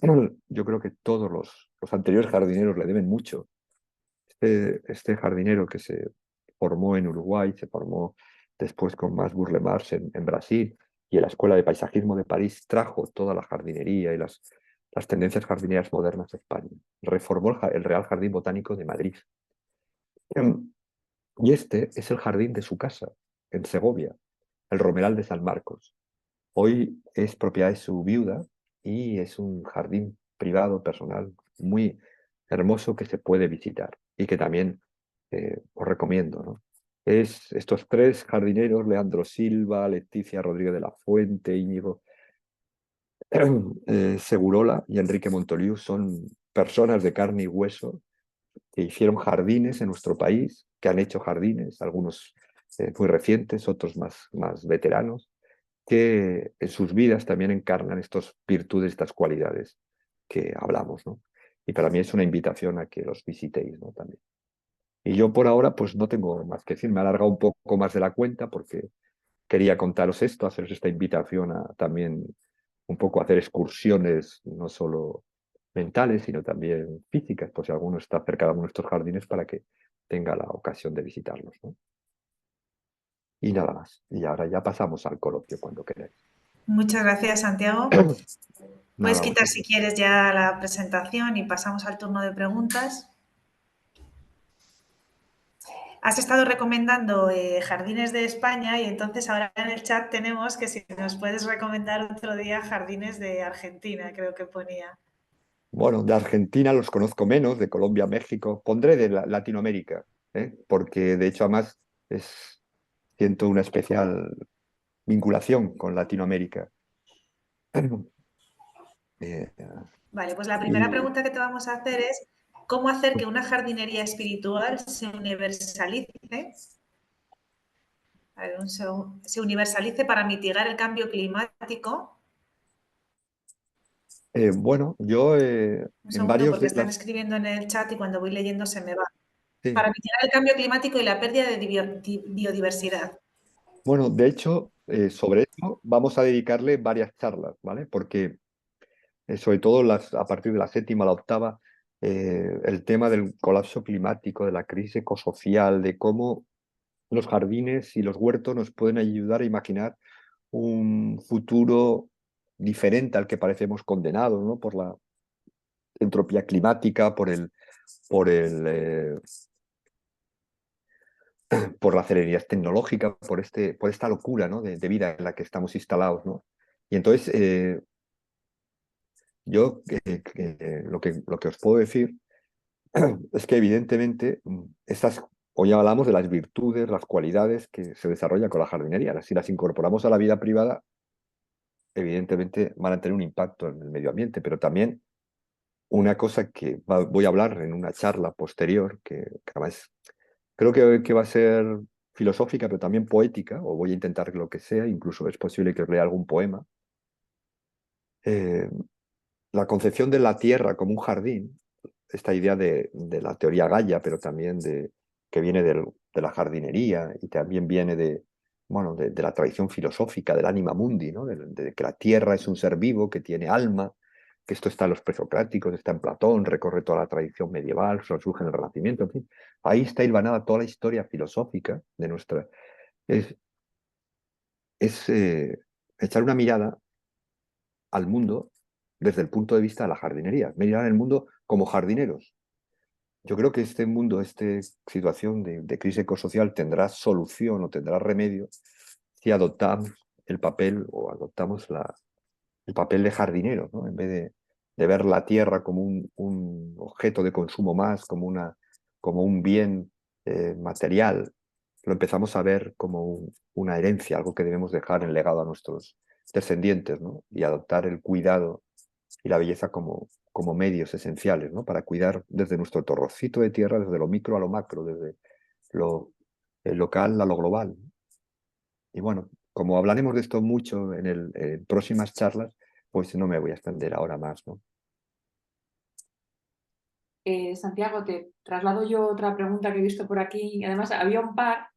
yo creo que todos los anteriores jardineros le deben mucho. Este jardinero que se formó en Uruguay, se formó después con más Burle Marx en Brasil, y en la Escuela de Paisajismo de París trajo toda la jardinería y las tendencias jardineras modernas de España. Reformó el Real Jardín Botánico de Madrid. Y este es el jardín de su casa, en Segovia, el Romeral de San Marcos. Hoy es propiedad de su viuda y es un jardín privado, personal, muy hermoso que se puede visitar y que también os recomiendo, ¿no? Estos tres jardineros, Leandro Silva, Leticia Rodríguez de la Fuente, Íñigo Segurola y Enrique Montoliu, son personas de carne y hueso que hicieron jardines en nuestro país, que han hecho jardines, algunos muy recientes, otros más veteranos, que en sus vidas también encarnan estas virtudes, estas cualidades que hablamos, ¿no? Y para mí es una invitación a que los visitéis, ¿no? También. Y yo por ahora pues no tengo más que decir, me he alargado un poco más de la cuenta porque quería contaros esto, haceros esta invitación a también un poco hacer excursiones, no solo mentales, sino también físicas, por si alguno está cerca de nuestros jardines para que tenga la ocasión de visitarlos, ¿no? Y nada más. Y ahora ya pasamos al coloquio cuando queráis. Muchas gracias, Santiago. Puedes Nada, quitar si vosotros. quieres ya la presentación y pasamos al turno de preguntas. Has estado recomendando jardines de España y entonces ahora en el chat tenemos que si nos puedes recomendar otro día jardines de Argentina, creo que ponía. Bueno, de Argentina los conozco menos, de Colombia, México. Pondré de Latinoamérica, porque de hecho además siento una especial vinculación con Latinoamérica. Eh, Vale, pues la primera y pregunta que te vamos a hacer es ¿cómo hacer que una jardinería espiritual se universalice? A ver, se universalice para mitigar el cambio climático. bueno, yo Un en segundo, varios porque de están las... escribiendo en el chat y cuando voy leyendo se me va. Sí. Para mitigar el cambio climático y la pérdida de biodiversidad. Bueno, de hecho, sobre eso vamos a dedicarle varias charlas, ¿vale? Porque sobre todo a partir de la séptima a la octava, el tema del colapso climático, de la crisis ecosocial, de cómo los jardines y los huertos nos pueden ayudar a imaginar un futuro diferente al que parecemos condenados, ¿no? Por la entropía climática, por la celeridad tecnológica, por esta locura, ¿no? de vida en la que estamos instalados, ¿no? Y entonces, yo lo que os puedo decir es que evidentemente hoy hablamos de las virtudes, las cualidades que se desarrollan con la jardinería. Si las incorporamos a la vida privada, evidentemente van a tener un impacto en el medio ambiente, pero también una cosa que voy a hablar en una charla posterior, que además creo que va a ser filosófica, pero también poética, o voy a intentar que lo que sea, incluso es posible que os lea algún poema. La concepción de la tierra como un jardín, esta idea de la teoría Gaia, pero también que viene de la jardinería y también viene bueno, de la tradición filosófica del anima mundi, ¿no? De que la tierra es un ser vivo que tiene alma, que esto está en los presocráticos, está en Platón, recorre toda la tradición medieval, surge en el Renacimiento, en fin. Ahí está hilvanada toda la historia filosófica de nuestra... Es echar una mirada al mundo desde el punto de vista de la jardinería, mirar el mundo como jardineros. Yo creo que este mundo, esta situación de crisis ecosocial tendrá solución o tendrá remedio si adoptamos el papel o adoptamos el papel de jardinero, ¿no? En vez de ver la tierra como un objeto de consumo más, como un bien material, lo empezamos a ver como una herencia, algo que debemos dejar en legado a nuestros descendientes, ¿no? Y adoptar el cuidado y la belleza como medios esenciales, ¿no? Para cuidar desde nuestro torrocito de tierra, desde lo micro a lo macro, desde lo local a lo global. Y bueno, como hablaremos de esto mucho en próximas charlas, pues no me voy a extender ahora más, ¿no? Santiago, te traslado yo otra pregunta que he visto por aquí. Además, había un par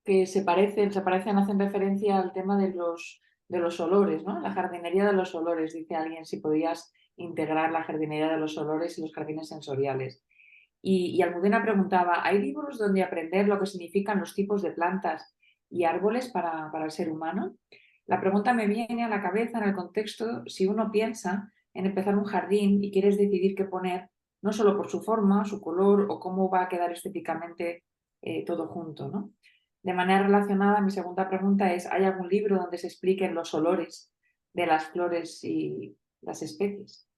que se parecen, hacen referencia al tema de los olores, ¿no? La jardinería de los olores, dice alguien, si podías integrar la jardinería de los olores y los jardines sensoriales. Y Almudena preguntaba, ¿hay libros donde aprender lo que significan los tipos de plantas y árboles para el ser humano? La pregunta me viene a la cabeza en el contexto si uno piensa en empezar un jardín y quieres decidir qué poner, no solo por su forma, su color o cómo va a quedar estéticamente todo junto, ¿no? De manera relacionada, mi segunda pregunta es, ¿hay algún libro donde se expliquen los olores de las flores y las especies?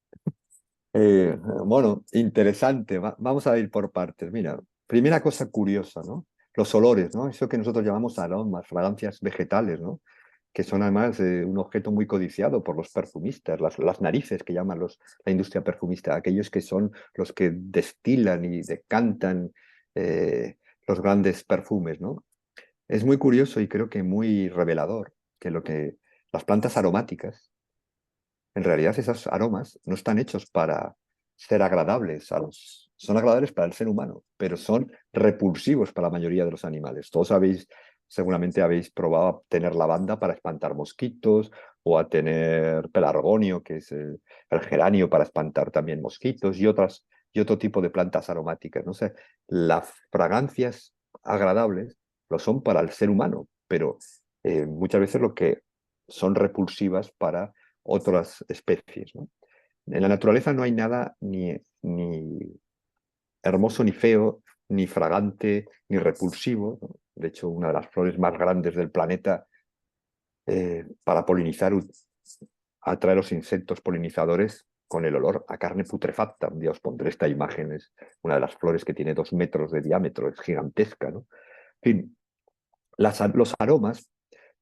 Bueno, interesante. Vamos a ir por partes. Mira, primera cosa curiosa, ¿no? Los olores, ¿no? Eso que nosotros llamamos aromas, fragancias vegetales, ¿no? Que son además un objeto muy codiciado por los perfumistas, las narices que llaman la industria perfumista, aquellos que son los que destilan y decantan los grandes perfumes, ¿no? Es muy curioso y creo que muy revelador que las plantas aromáticas, en realidad esos aromas no están hechos para ser agradables son agradables para el ser humano, pero son repulsivos para la mayoría de los animales. Seguramente habéis probado a tener lavanda para espantar mosquitos o a tener pelargonio, que es el geranio para espantar también mosquitos y otro tipo de plantas aromáticas. No sé, las fragancias agradables lo son para el ser humano, pero muchas veces lo que son repulsivas para otras especies, ¿no? En la naturaleza no hay nada ni hermoso, ni feo, ni fragante, ni repulsivo, ¿no? De hecho, una de las flores más grandes del planeta para polinizar, atrae a los insectos polinizadores con el olor a carne putrefacta. Un día os pondré esta imagen, es una de las flores que tiene 2 metros de diámetro, es gigantesca, ¿no? En fin, los aromas,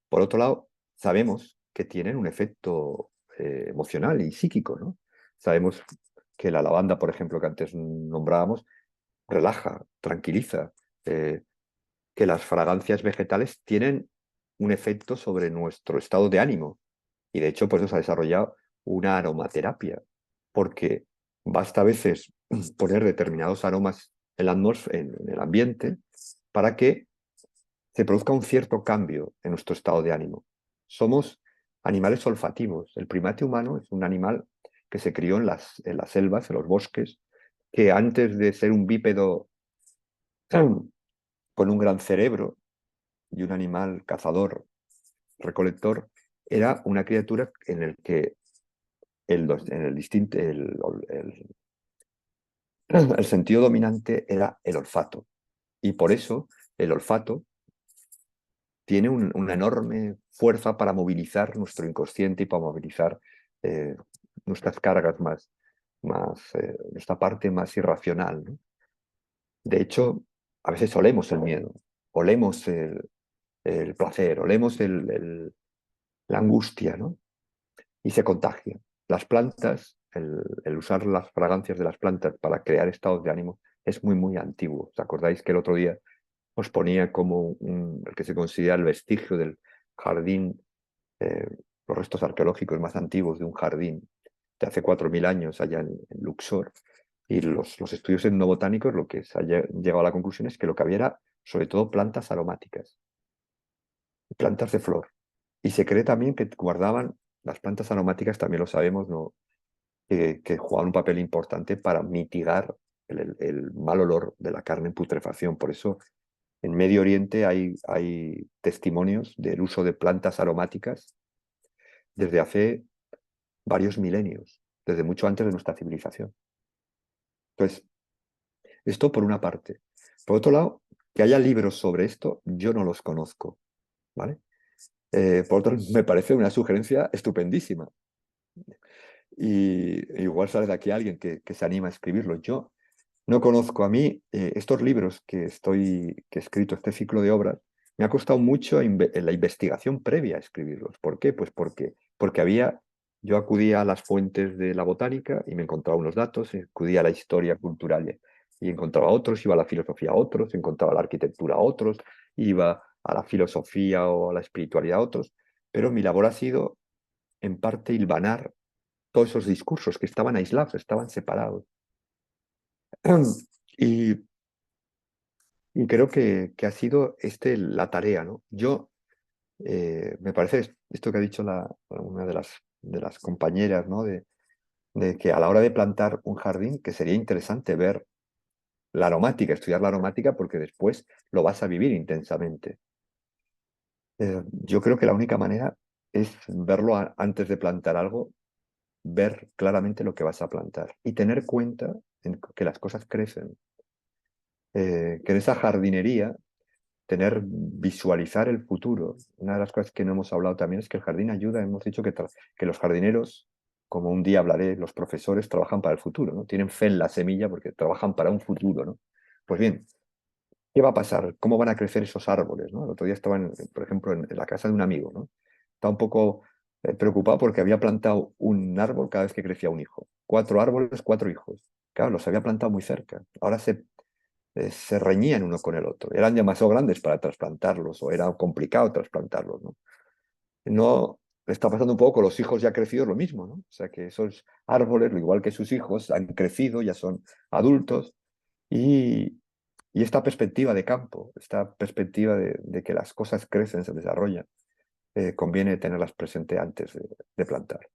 por otro lado, sabemos que tienen un efecto emocional y psíquico, ¿no? Sabemos que la lavanda, por ejemplo, que antes nombrábamos, relaja, tranquiliza, que las fragancias vegetales tienen un efecto sobre nuestro estado de ánimo. Y de hecho, pues nos ha desarrollado una aromaterapia, porque basta a veces poner determinados aromas en el ambiente para que se produzca un cierto cambio en nuestro estado de ánimo. Somos animales olfativos. El primate humano es un animal que se crió en las selvas, en los bosques, que antes de ser un bípedo con un gran cerebro y un animal cazador, recolector, era una criatura en el que el sentido dominante era el olfato. Y por eso el olfato tiene una enorme fuerza para movilizar nuestro inconsciente y para movilizar nuestras cargas nuestra parte más irracional, ¿no? De hecho, a veces olemos el miedo, olemos el placer, olemos la angustia, ¿no? Y se contagia. Las plantas, el usar las fragancias de las plantas para crear estados de ánimo es muy, muy antiguo. ¿Os acordáis que el otro día os ponía como el que se considera el vestigio del jardín, los restos arqueológicos más antiguos de un jardín de hace 4.000 años allá en Luxor? Y los estudios etnobotánicos lo que se ha llegado a la conclusión es que lo que había era sobre todo plantas aromáticas, plantas de flor. Y se cree también que guardaban, las plantas aromáticas también lo sabemos, ¿no? Que jugaban un papel importante para mitigar el mal olor de la carne en putrefacción. Por eso en Medio Oriente hay testimonios del uso de plantas aromáticas desde hace varios milenios, desde mucho antes de nuestra civilización. Entonces, esto por una parte. Por otro lado, que haya libros sobre esto, yo no los conozco, ¿vale? Por otro, me parece una sugerencia estupendísima. Y igual sale de aquí alguien que se anima a escribirlo. Yo no conozco. A mí estos libros que he escrito, este ciclo de obras, me ha costado mucho la investigación previa a escribirlos. ¿Por qué? Pues porque yo acudía a las fuentes de la botánica y me encontraba unos datos, acudía a la historia cultural y encontraba otros, iba a la filosofía a otros, encontraba la arquitectura a otros, iba a la filosofía o a la espiritualidad a otros, pero mi labor ha sido en parte hilvanar todos esos discursos que estaban aislados, estaban separados. Y, y creo que ha sido la tarea, ¿no? Me parece esto que ha dicho una de las compañeras, ¿no? De que a la hora de plantar un jardín, que sería interesante ver la aromática, estudiar la aromática, porque después lo vas a vivir intensamente. Yo creo que la única manera es verlo antes de plantar algo, ver claramente lo que vas a plantar y tener cuenta en que las cosas crecen. Que en esa jardinería, visualizar el futuro. Una de las cosas que no hemos hablado también es que el jardín ayuda, hemos dicho que los jardineros, como un día hablaré, los profesores trabajan para el futuro, ¿no? Tienen fe en la semilla porque trabajan para un futuro, ¿no? Pues bien, ¿qué va a pasar? ¿Cómo van a crecer esos árboles, ¿no? El otro día estaba, por ejemplo, en la casa de un amigo, ¿no? Estaba un poco preocupado porque había plantado un árbol cada vez que crecía un hijo. 4 árboles, 4 hijos. Claro, los había plantado muy cerca. Ahora se reñían uno con el otro. Eran demasiado grandes para trasplantarlos o era complicado trasplantarlos, ¿no? No está pasando un poco con los hijos ya crecidos lo mismo, ¿no? O sea que esos árboles, igual que sus hijos, han crecido, ya son adultos y, y esta perspectiva de campo, esta perspectiva de que las cosas crecen, se desarrollan, conviene tenerlas presente antes de plantar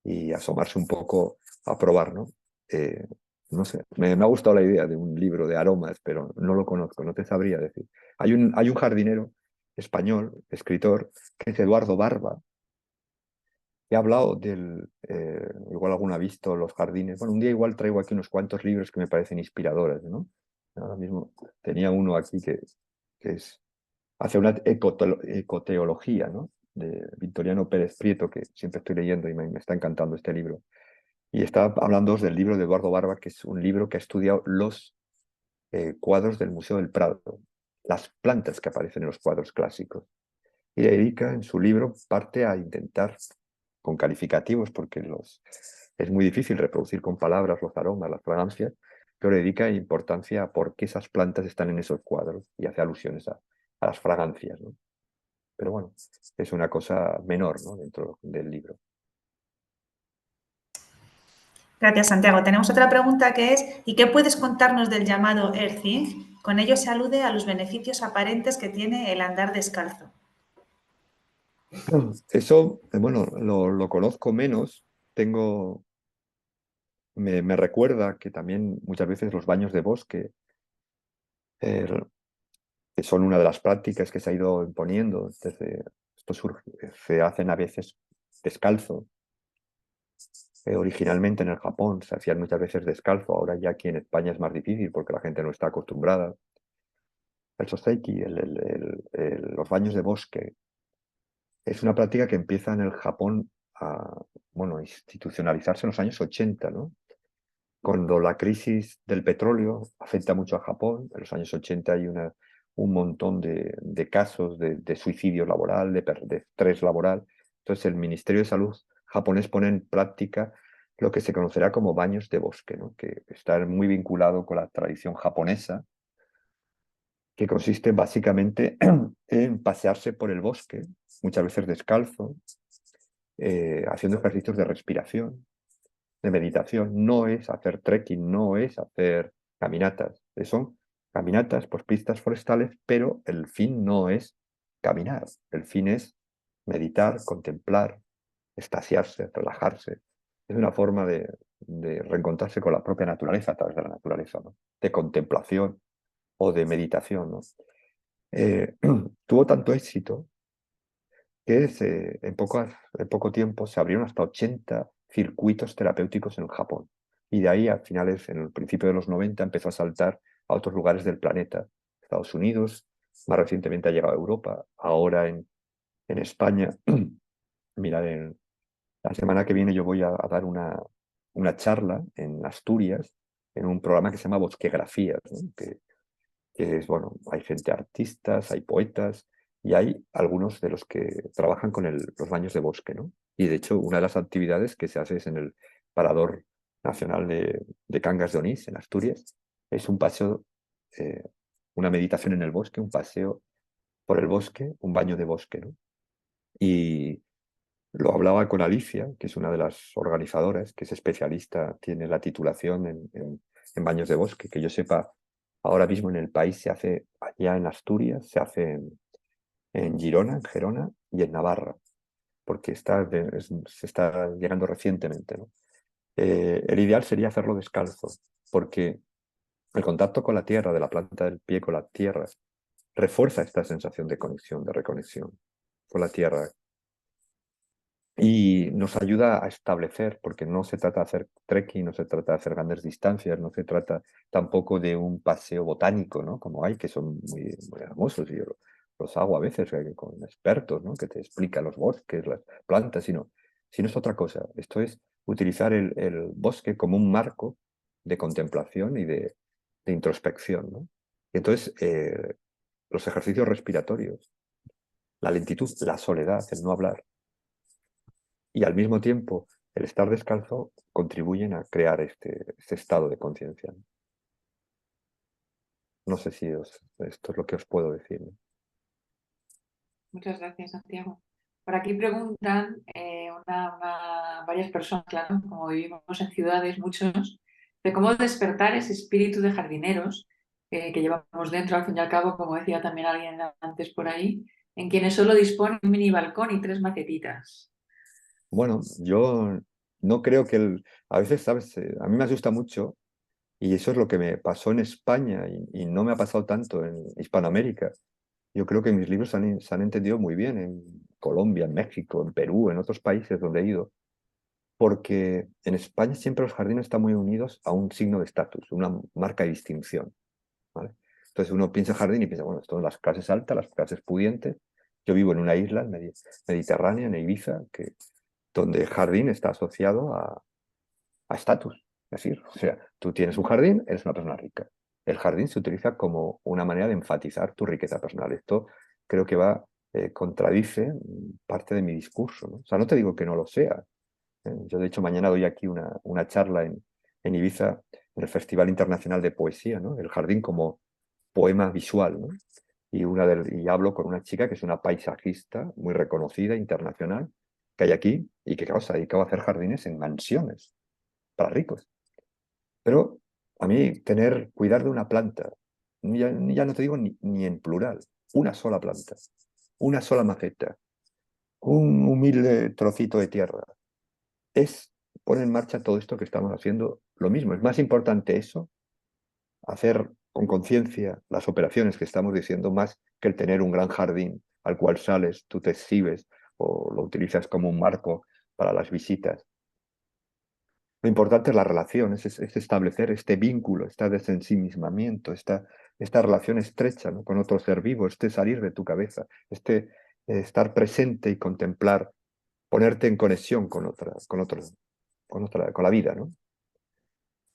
y asomarse un poco a probar, ¿no? No sé, me ha gustado la idea de un libro de aromas, pero no lo conozco, no te sabría decir. Hay un jardinero español, escritor, que es Eduardo Barba, que ha hablado igual alguno ha visto los jardines. Bueno, un día igual traigo aquí unos cuantos libros que me parecen inspiradores, ¿no? Ahora mismo tenía uno aquí que hace una ecoteología, ¿no? De Victoriano Pérez Prieto, que siempre estoy leyendo y me está encantando este libro. Y está hablando del libro de Eduardo Barba, que es un libro que ha estudiado los cuadros del Museo del Prado, las plantas que aparecen en los cuadros clásicos. Y dedica en su libro parte a intentar, con calificativos, porque es muy difícil reproducir con palabras los aromas, las fragancias, pero dedica importancia a por qué esas plantas están en esos cuadros y hace alusiones a las fragancias, ¿no? Pero bueno, es una cosa menor, ¿no? Dentro del libro. Gracias, Santiago. Tenemos otra pregunta que es, ¿y qué puedes contarnos del llamado earthing? Con ello se alude a los beneficios aparentes que tiene el andar descalzo. Eso, bueno, lo conozco menos. Me recuerda que también muchas veces los baños de bosque, eh, que son una de las prácticas que se ha ido imponiendo se hacen a veces descalzo. Originalmente en el Japón se hacían muchas veces descalzo, ahora ya aquí en España es más difícil porque la gente no está acostumbrada. El soseiki, los baños de bosque, es una práctica que empieza en el Japón a, bueno, institucionalizarse en los años 80, ¿no? Cuando la crisis del petróleo afecta mucho a Japón, en los años 80 hay un montón de casos de suicidio laboral, de estrés laboral. Entonces el Ministerio de Salud japonés pone en práctica lo que se conocerá como baños de bosque, ¿no? Que está muy vinculado con la tradición japonesa, que consiste básicamente en pasearse por el bosque, muchas veces descalzo, haciendo ejercicios de respiración, de meditación. No es hacer trekking, no es hacer caminatas. Son caminatas por pistas forestales, pero el fin no es caminar. El fin es meditar, contemplar, extasiarse, relajarse. Es una forma de reencontrarse con la propia naturaleza a través de la naturaleza, ¿no? De contemplación o de meditación, ¿no? Tuvo tanto éxito que en poco tiempo se abrieron hasta 80 circuitos terapéuticos en Japón. Y de ahí, en el principio de los 90, empezó a saltar a otros lugares del planeta. Estados Unidos, más recientemente ha llegado a Europa, ahora en España. Mira, la semana que viene yo voy a dar una charla en Asturias, en un programa que se llama Bosquegrafías, ¿no? Que es, bueno, hay gente artistas, hay poetas y hay algunos de los que trabajan con los baños de bosque, ¿no? Y de hecho, una de las actividades que se hace es en el Parador Nacional de Cangas de Onís, en Asturias, es un paseo, eh, una meditación en el bosque, un paseo por el bosque, un baño de bosque, ¿no? Y lo hablaba con Alicia, que es una de las organizadoras, que es especialista, tiene la titulación en baños de bosque. Que yo sepa, ahora mismo en el país se hace, allá en Asturias, se hace en Girona, en Gerona y en Navarra, porque se está llegando recientemente, ¿no? El ideal sería hacerlo descalzo, porque el contacto con la tierra, de la planta del pie con la tierra, refuerza esta sensación de conexión, de reconexión con la tierra. y nos ayuda a establecer, porque no se trata de hacer trekking, no se trata de hacer grandes distancias, no se trata tampoco de un paseo botánico, ¿no? Como hay, que son muy hermosos, y yo los hago a veces con expertos, ¿no? Que te explican los bosques, las plantas, sino es otra cosa. Esto es utilizar el bosque como un marco de contemplación y de introspección, ¿no? Y entonces, los ejercicios respiratorios, la lentitud, la soledad, el no hablar, y al mismo tiempo el estar descalzo contribuyen a crear este estado de conciencia. No sé si esto es lo que os puedo decir, ¿no? Muchas gracias, Santiago. Por aquí preguntan varias personas, claro, como vivimos en ciudades, muchos, de cómo despertar ese espíritu de jardineros que llevamos dentro, al fin y al cabo, como decía también alguien antes por ahí, en quienes solo disponen de un mini balcón y 3 macetitas. Bueno, yo no creo que a veces, ¿sabes? A mí me asusta mucho, y eso es lo que me pasó en España y no me ha pasado tanto en Hispanoamérica. Yo creo que mis libros se han entendido muy bien en Colombia, en México, en Perú, en otros países donde he ido, porque en España siempre los jardines están muy unidos a un signo de estatus, una marca de distinción, ¿vale? Entonces uno piensa en jardín y piensa, bueno, esto son las clases altas, las clases pudientes. Yo vivo en una isla mediterránea, en Ibiza, donde el jardín está asociado a estatus. Es decir, o sea, tú tienes un jardín, eres una persona rica. El jardín se utiliza como una manera de enfatizar tu riqueza personal. Esto creo que contradice parte de mi discurso, ¿no? O sea, no te digo que no lo sea. Yo, de hecho, mañana doy aquí una charla en Ibiza, en el Festival Internacional de Poesía, ¿no? El jardín como poema visual, ¿no? Y hablo con una chica que es una paisajista muy reconocida, internacional, que hay aquí, y que, claro, se ha dedicado a hacer jardines en mansiones para ricos. Pero a mí cuidar de una planta, ya no te digo ni en plural, una sola planta, una sola maceta, un humilde trocito de tierra, es poner en marcha todo esto que estamos haciendo lo mismo. Es más importante eso, hacer con conciencia las operaciones que estamos diciendo, más que el tener un gran jardín al cual sales, tú te exhibes o lo utilizas como un marco para las visitas. Lo importante es la relación, es establecer este vínculo, este desensimismamiento, esta relación estrecha, ¿no? Con otro ser vivo, salir de tu cabeza, estar presente y contemplar, ponerte en conexión con la vida, ¿no?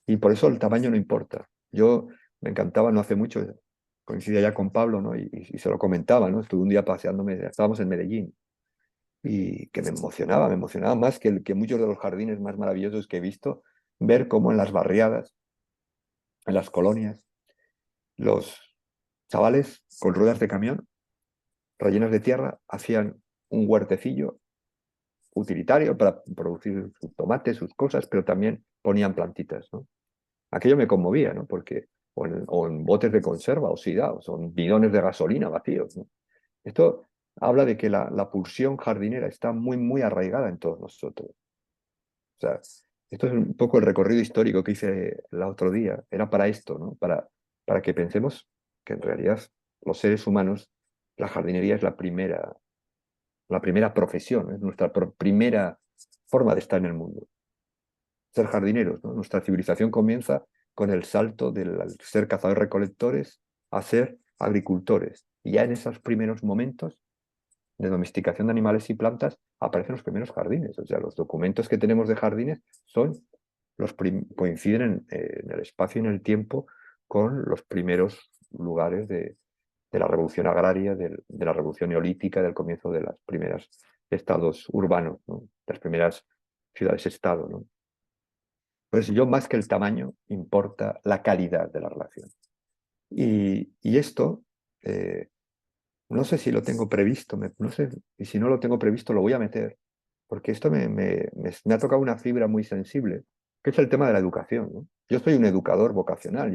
Y por eso el tamaño no importa. Yo me encantaba no hace mucho, coincidía ya con Pablo, ¿no? Y se lo comentaba, ¿no? Estuve un día paseándome, estábamos en Medellín, y que me emocionaba más que muchos de los jardines más maravillosos que he visto, ver cómo en las barriadas, en las colonias, los chavales con ruedas de camión rellenas de tierra hacían un huertecillo utilitario para producir sus tomates, sus cosas, pero también ponían plantitas, ¿no? Aquello me conmovía, ¿no? Porque, o en botes de conserva oxidados, o en bidones de gasolina vacíos, ¿no? Esto habla de que la pulsión jardinera está muy, muy arraigada en todos nosotros. O sea, esto es un poco el recorrido histórico que hice el otro día. Era para esto, ¿no? Para que pensemos que en realidad los seres humanos, la jardinería es la primera profesión, es nuestra primera forma de estar en el mundo. Ser jardineros, ¿no? Nuestra civilización comienza con el salto del ser cazadores-recolectores a ser agricultores. Y ya en esos primeros momentos de domesticación de animales y plantas aparecen los primeros jardines. O sea, los documentos que tenemos de jardines coinciden en el espacio y en el tiempo con los primeros lugares de la revolución agraria, de la revolución neolítica, del comienzo de las primeras estados urbanos, ¿no? De las primeras ciudades-estado, ¿no? Pues yo, más que el tamaño, importa la calidad de la relación. Y esto, no sé si lo tengo previsto, no sé, y si no lo tengo previsto lo voy a meter, porque esto me ha tocado una fibra muy sensible, que es el tema de la educación, ¿no? Yo soy un educador vocacional,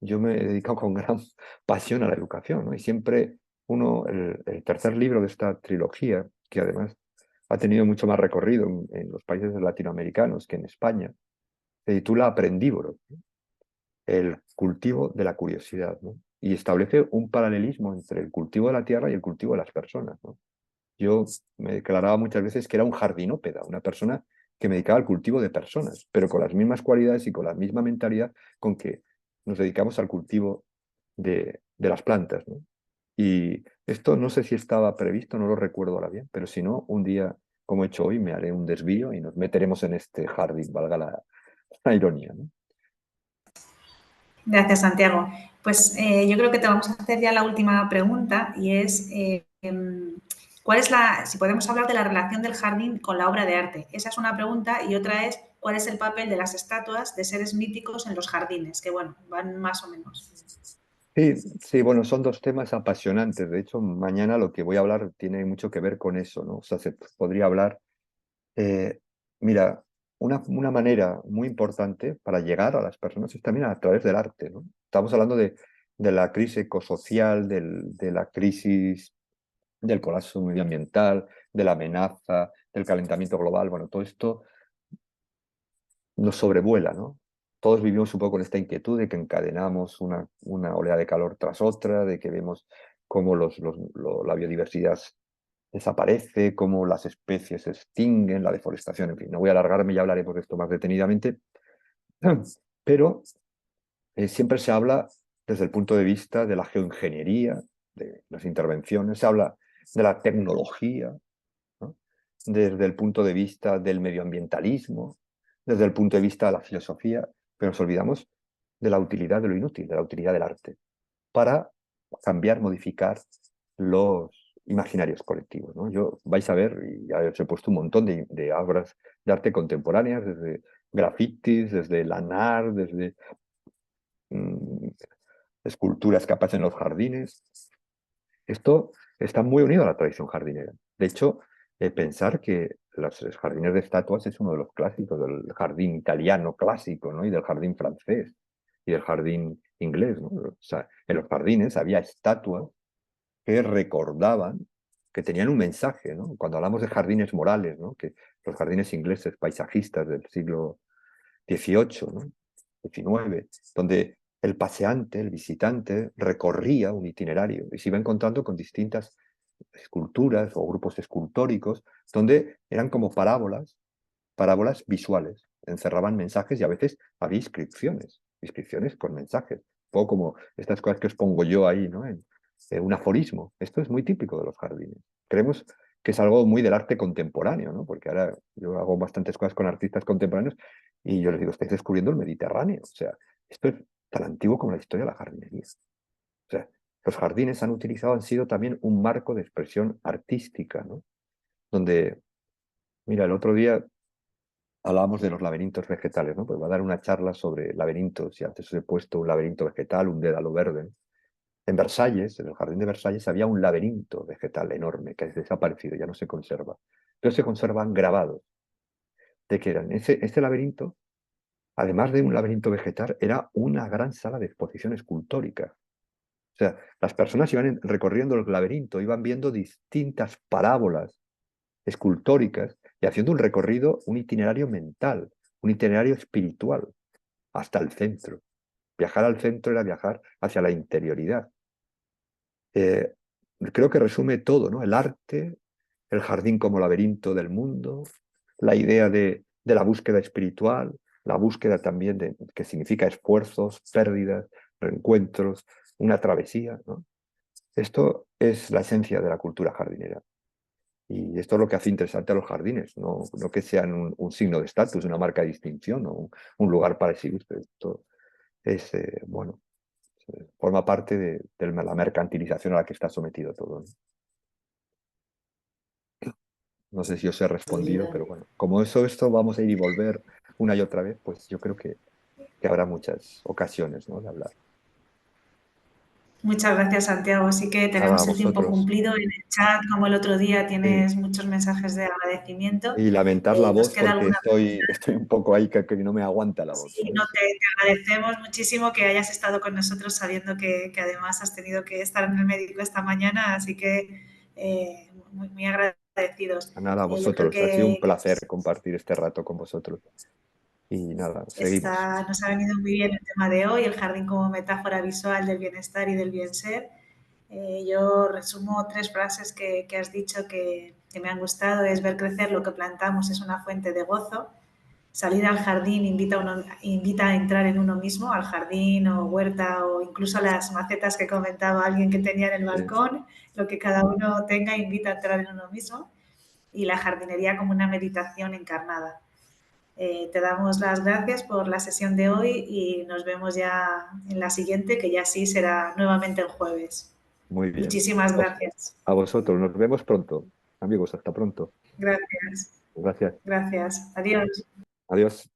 yo me he dedicado con gran pasión a la educación, ¿no? Y siempre el tercer libro de esta trilogía, que además ha tenido mucho más recorrido en los países latinoamericanos que en España, se titula Aprendívoro, ¿no? El cultivo de la curiosidad, ¿no? Y establece un paralelismo entre el cultivo de la tierra y el cultivo de las personas, ¿no? yo me declaraba muchas veces que era un jardinópeda, una persona que me dedicaba al cultivo de personas, pero con las mismas cualidades y con la misma mentalidad con que nos dedicamos al cultivo de las plantas, ¿no? Y esto no sé si estaba previsto, no lo recuerdo ahora bien, pero si no, un día, como he hecho hoy, me haré un desvío y nos meteremos en este jardín, valga la ironía, ¿no? Gracias, Santiago. Pues yo creo que te vamos a hacer ya la última pregunta y es, ¿cuál es si podemos hablar de la relación del jardín con la obra de arte? Esa es una pregunta y otra es, ¿cuál es el papel de las estatuas de seres míticos en los jardines? Que bueno, van más o menos. Sí, sí, bueno, son dos temas apasionantes. De hecho, mañana lo que voy a hablar tiene mucho que ver con eso, ¿no? O sea, se podría hablar, eh, mira, una manera muy importante para llegar a las personas es también a través del arte, ¿no? Estamos hablando de la crisis ecosocial, de la crisis del colapso medioambiental, de la amenaza, del calentamiento global. Bueno, todo esto nos sobrevuela, ¿no? Todos vivimos un poco con esta inquietud de que encadenamos una oleada de calor tras otra, de que vemos cómo la biodiversidad desaparece, cómo las especies se extinguen, la deforestación, en fin. No voy a alargarme, ya hablaremos de esto más detenidamente, pero siempre se habla desde el punto de vista de la geoingeniería, de las intervenciones, se habla de la tecnología, ¿no? Desde el punto de vista del medioambientalismo, desde el punto de vista de la filosofía, pero nos olvidamos de la utilidad de lo inútil, de la utilidad del arte, para cambiar, modificar los imaginarios colectivos, ¿no? Yo vais a ver, y ya os he puesto un montón de obras de arte contemporáneas, desde grafitis, desde lanar, desde mm, esculturas que aparecen en los jardines. Esto está muy unido a la tradición jardinera. De hecho, pensar que los jardines de estatuas es uno de los clásicos del jardín italiano clásico, ¿no? Y del jardín francés y del jardín inglés, ¿no? O sea, en los jardines había estatuas que recordaban, que tenían un mensaje, ¿no? Cuando hablamos de jardines morales, ¿no? Que los jardines ingleses paisajistas del siglo XVIII, ¿no? XIX, donde el paseante, el visitante, recorría un itinerario y se iba encontrando con distintas esculturas o grupos escultóricos, donde eran como parábolas visuales, encerraban mensajes y a veces había inscripciones con mensajes, un poco como estas cosas que os pongo yo ahí, ¿no? En un aforismo. Esto es muy típico de los jardines. Creemos que es algo muy del arte contemporáneo, ¿no? Porque ahora yo hago bastantes cosas con artistas contemporáneos y yo les digo, estáis descubriendo el Mediterráneo. O sea, esto es tan antiguo como la historia de la jardinería. O sea, los jardines han sido también un marco de expresión artística, ¿no? Donde, mira, el otro día hablábamos de los laberintos vegetales, ¿no? Pues va a dar una charla sobre laberintos y antes os he puesto un laberinto vegetal, un dédalo verde, ¿no? En Versalles, en el jardín de Versalles, había un laberinto vegetal enorme que ha desaparecido, ya no se conserva. Pero se conservan grabados de que eran. Ese laberinto, además de un laberinto vegetal, era una gran sala de exposición escultórica. O sea, las personas iban recorriendo el laberinto, iban viendo distintas parábolas escultóricas y haciendo un recorrido, un itinerario mental, un itinerario espiritual, hasta el centro. Viajar al centro era viajar hacia la interioridad. Eh, Creo que resume todo, ¿no? El arte, el jardín como laberinto del mundo, la idea de la búsqueda espiritual, la búsqueda también de que significa esfuerzos, pérdidas, reencuentros, una travesía, ¿no? Esto es la esencia de la cultura jardinera. Y esto es lo que hace interesante a los jardines, no que sean un signo de estatus, una marca de distinción o un lugar para exhibirse. Esto es, bueno, forma parte de la mercantilización a la que está sometido todo, ¿no? No sé si os he respondido, pero bueno, como esto vamos a ir y volver una y otra vez, pues yo creo que habrá muchas ocasiones, ¿no? De hablar. Muchas gracias, Santiago. Sí que Nada, a tenemos el tiempo vosotros. cumplido. En el chat, como el otro día, Sí. tienes muchos mensajes de agradecimiento. Y lamentar la ¿Nos voz queda porque alguna? estoy un poco ahí que no me aguanta la voz, Sí, no, ¿sabes? te agradecemos muchísimo que hayas estado con nosotros sabiendo que además has tenido que estar en el médico esta mañana, así que muy agradecidos. Nada, a Yo creo vosotros. Ha sido un que placer compartir este rato con vosotros. Y nada, seguimos. nos ha venido muy bien el tema de hoy, el jardín como metáfora visual del bienestar y del bien ser. Yo resumo 3 frases que has dicho que me han gustado. Es: ver crecer lo que plantamos es una fuente de gozo. Salir al jardín invita a entrar en uno mismo, al jardín o huerta o incluso las macetas que comentaba alguien que tenía en el balcón. Lo que cada uno tenga invita a entrar en uno mismo. Y la jardinería como una meditación encarnada. Te damos las gracias por la sesión de hoy y nos vemos ya en la siguiente, que ya sí será nuevamente el jueves. Muy bien. Muchísimas gracias. A vosotros, nos vemos pronto. Amigos, hasta pronto. Gracias. Gracias. Gracias. Adiós. Adiós.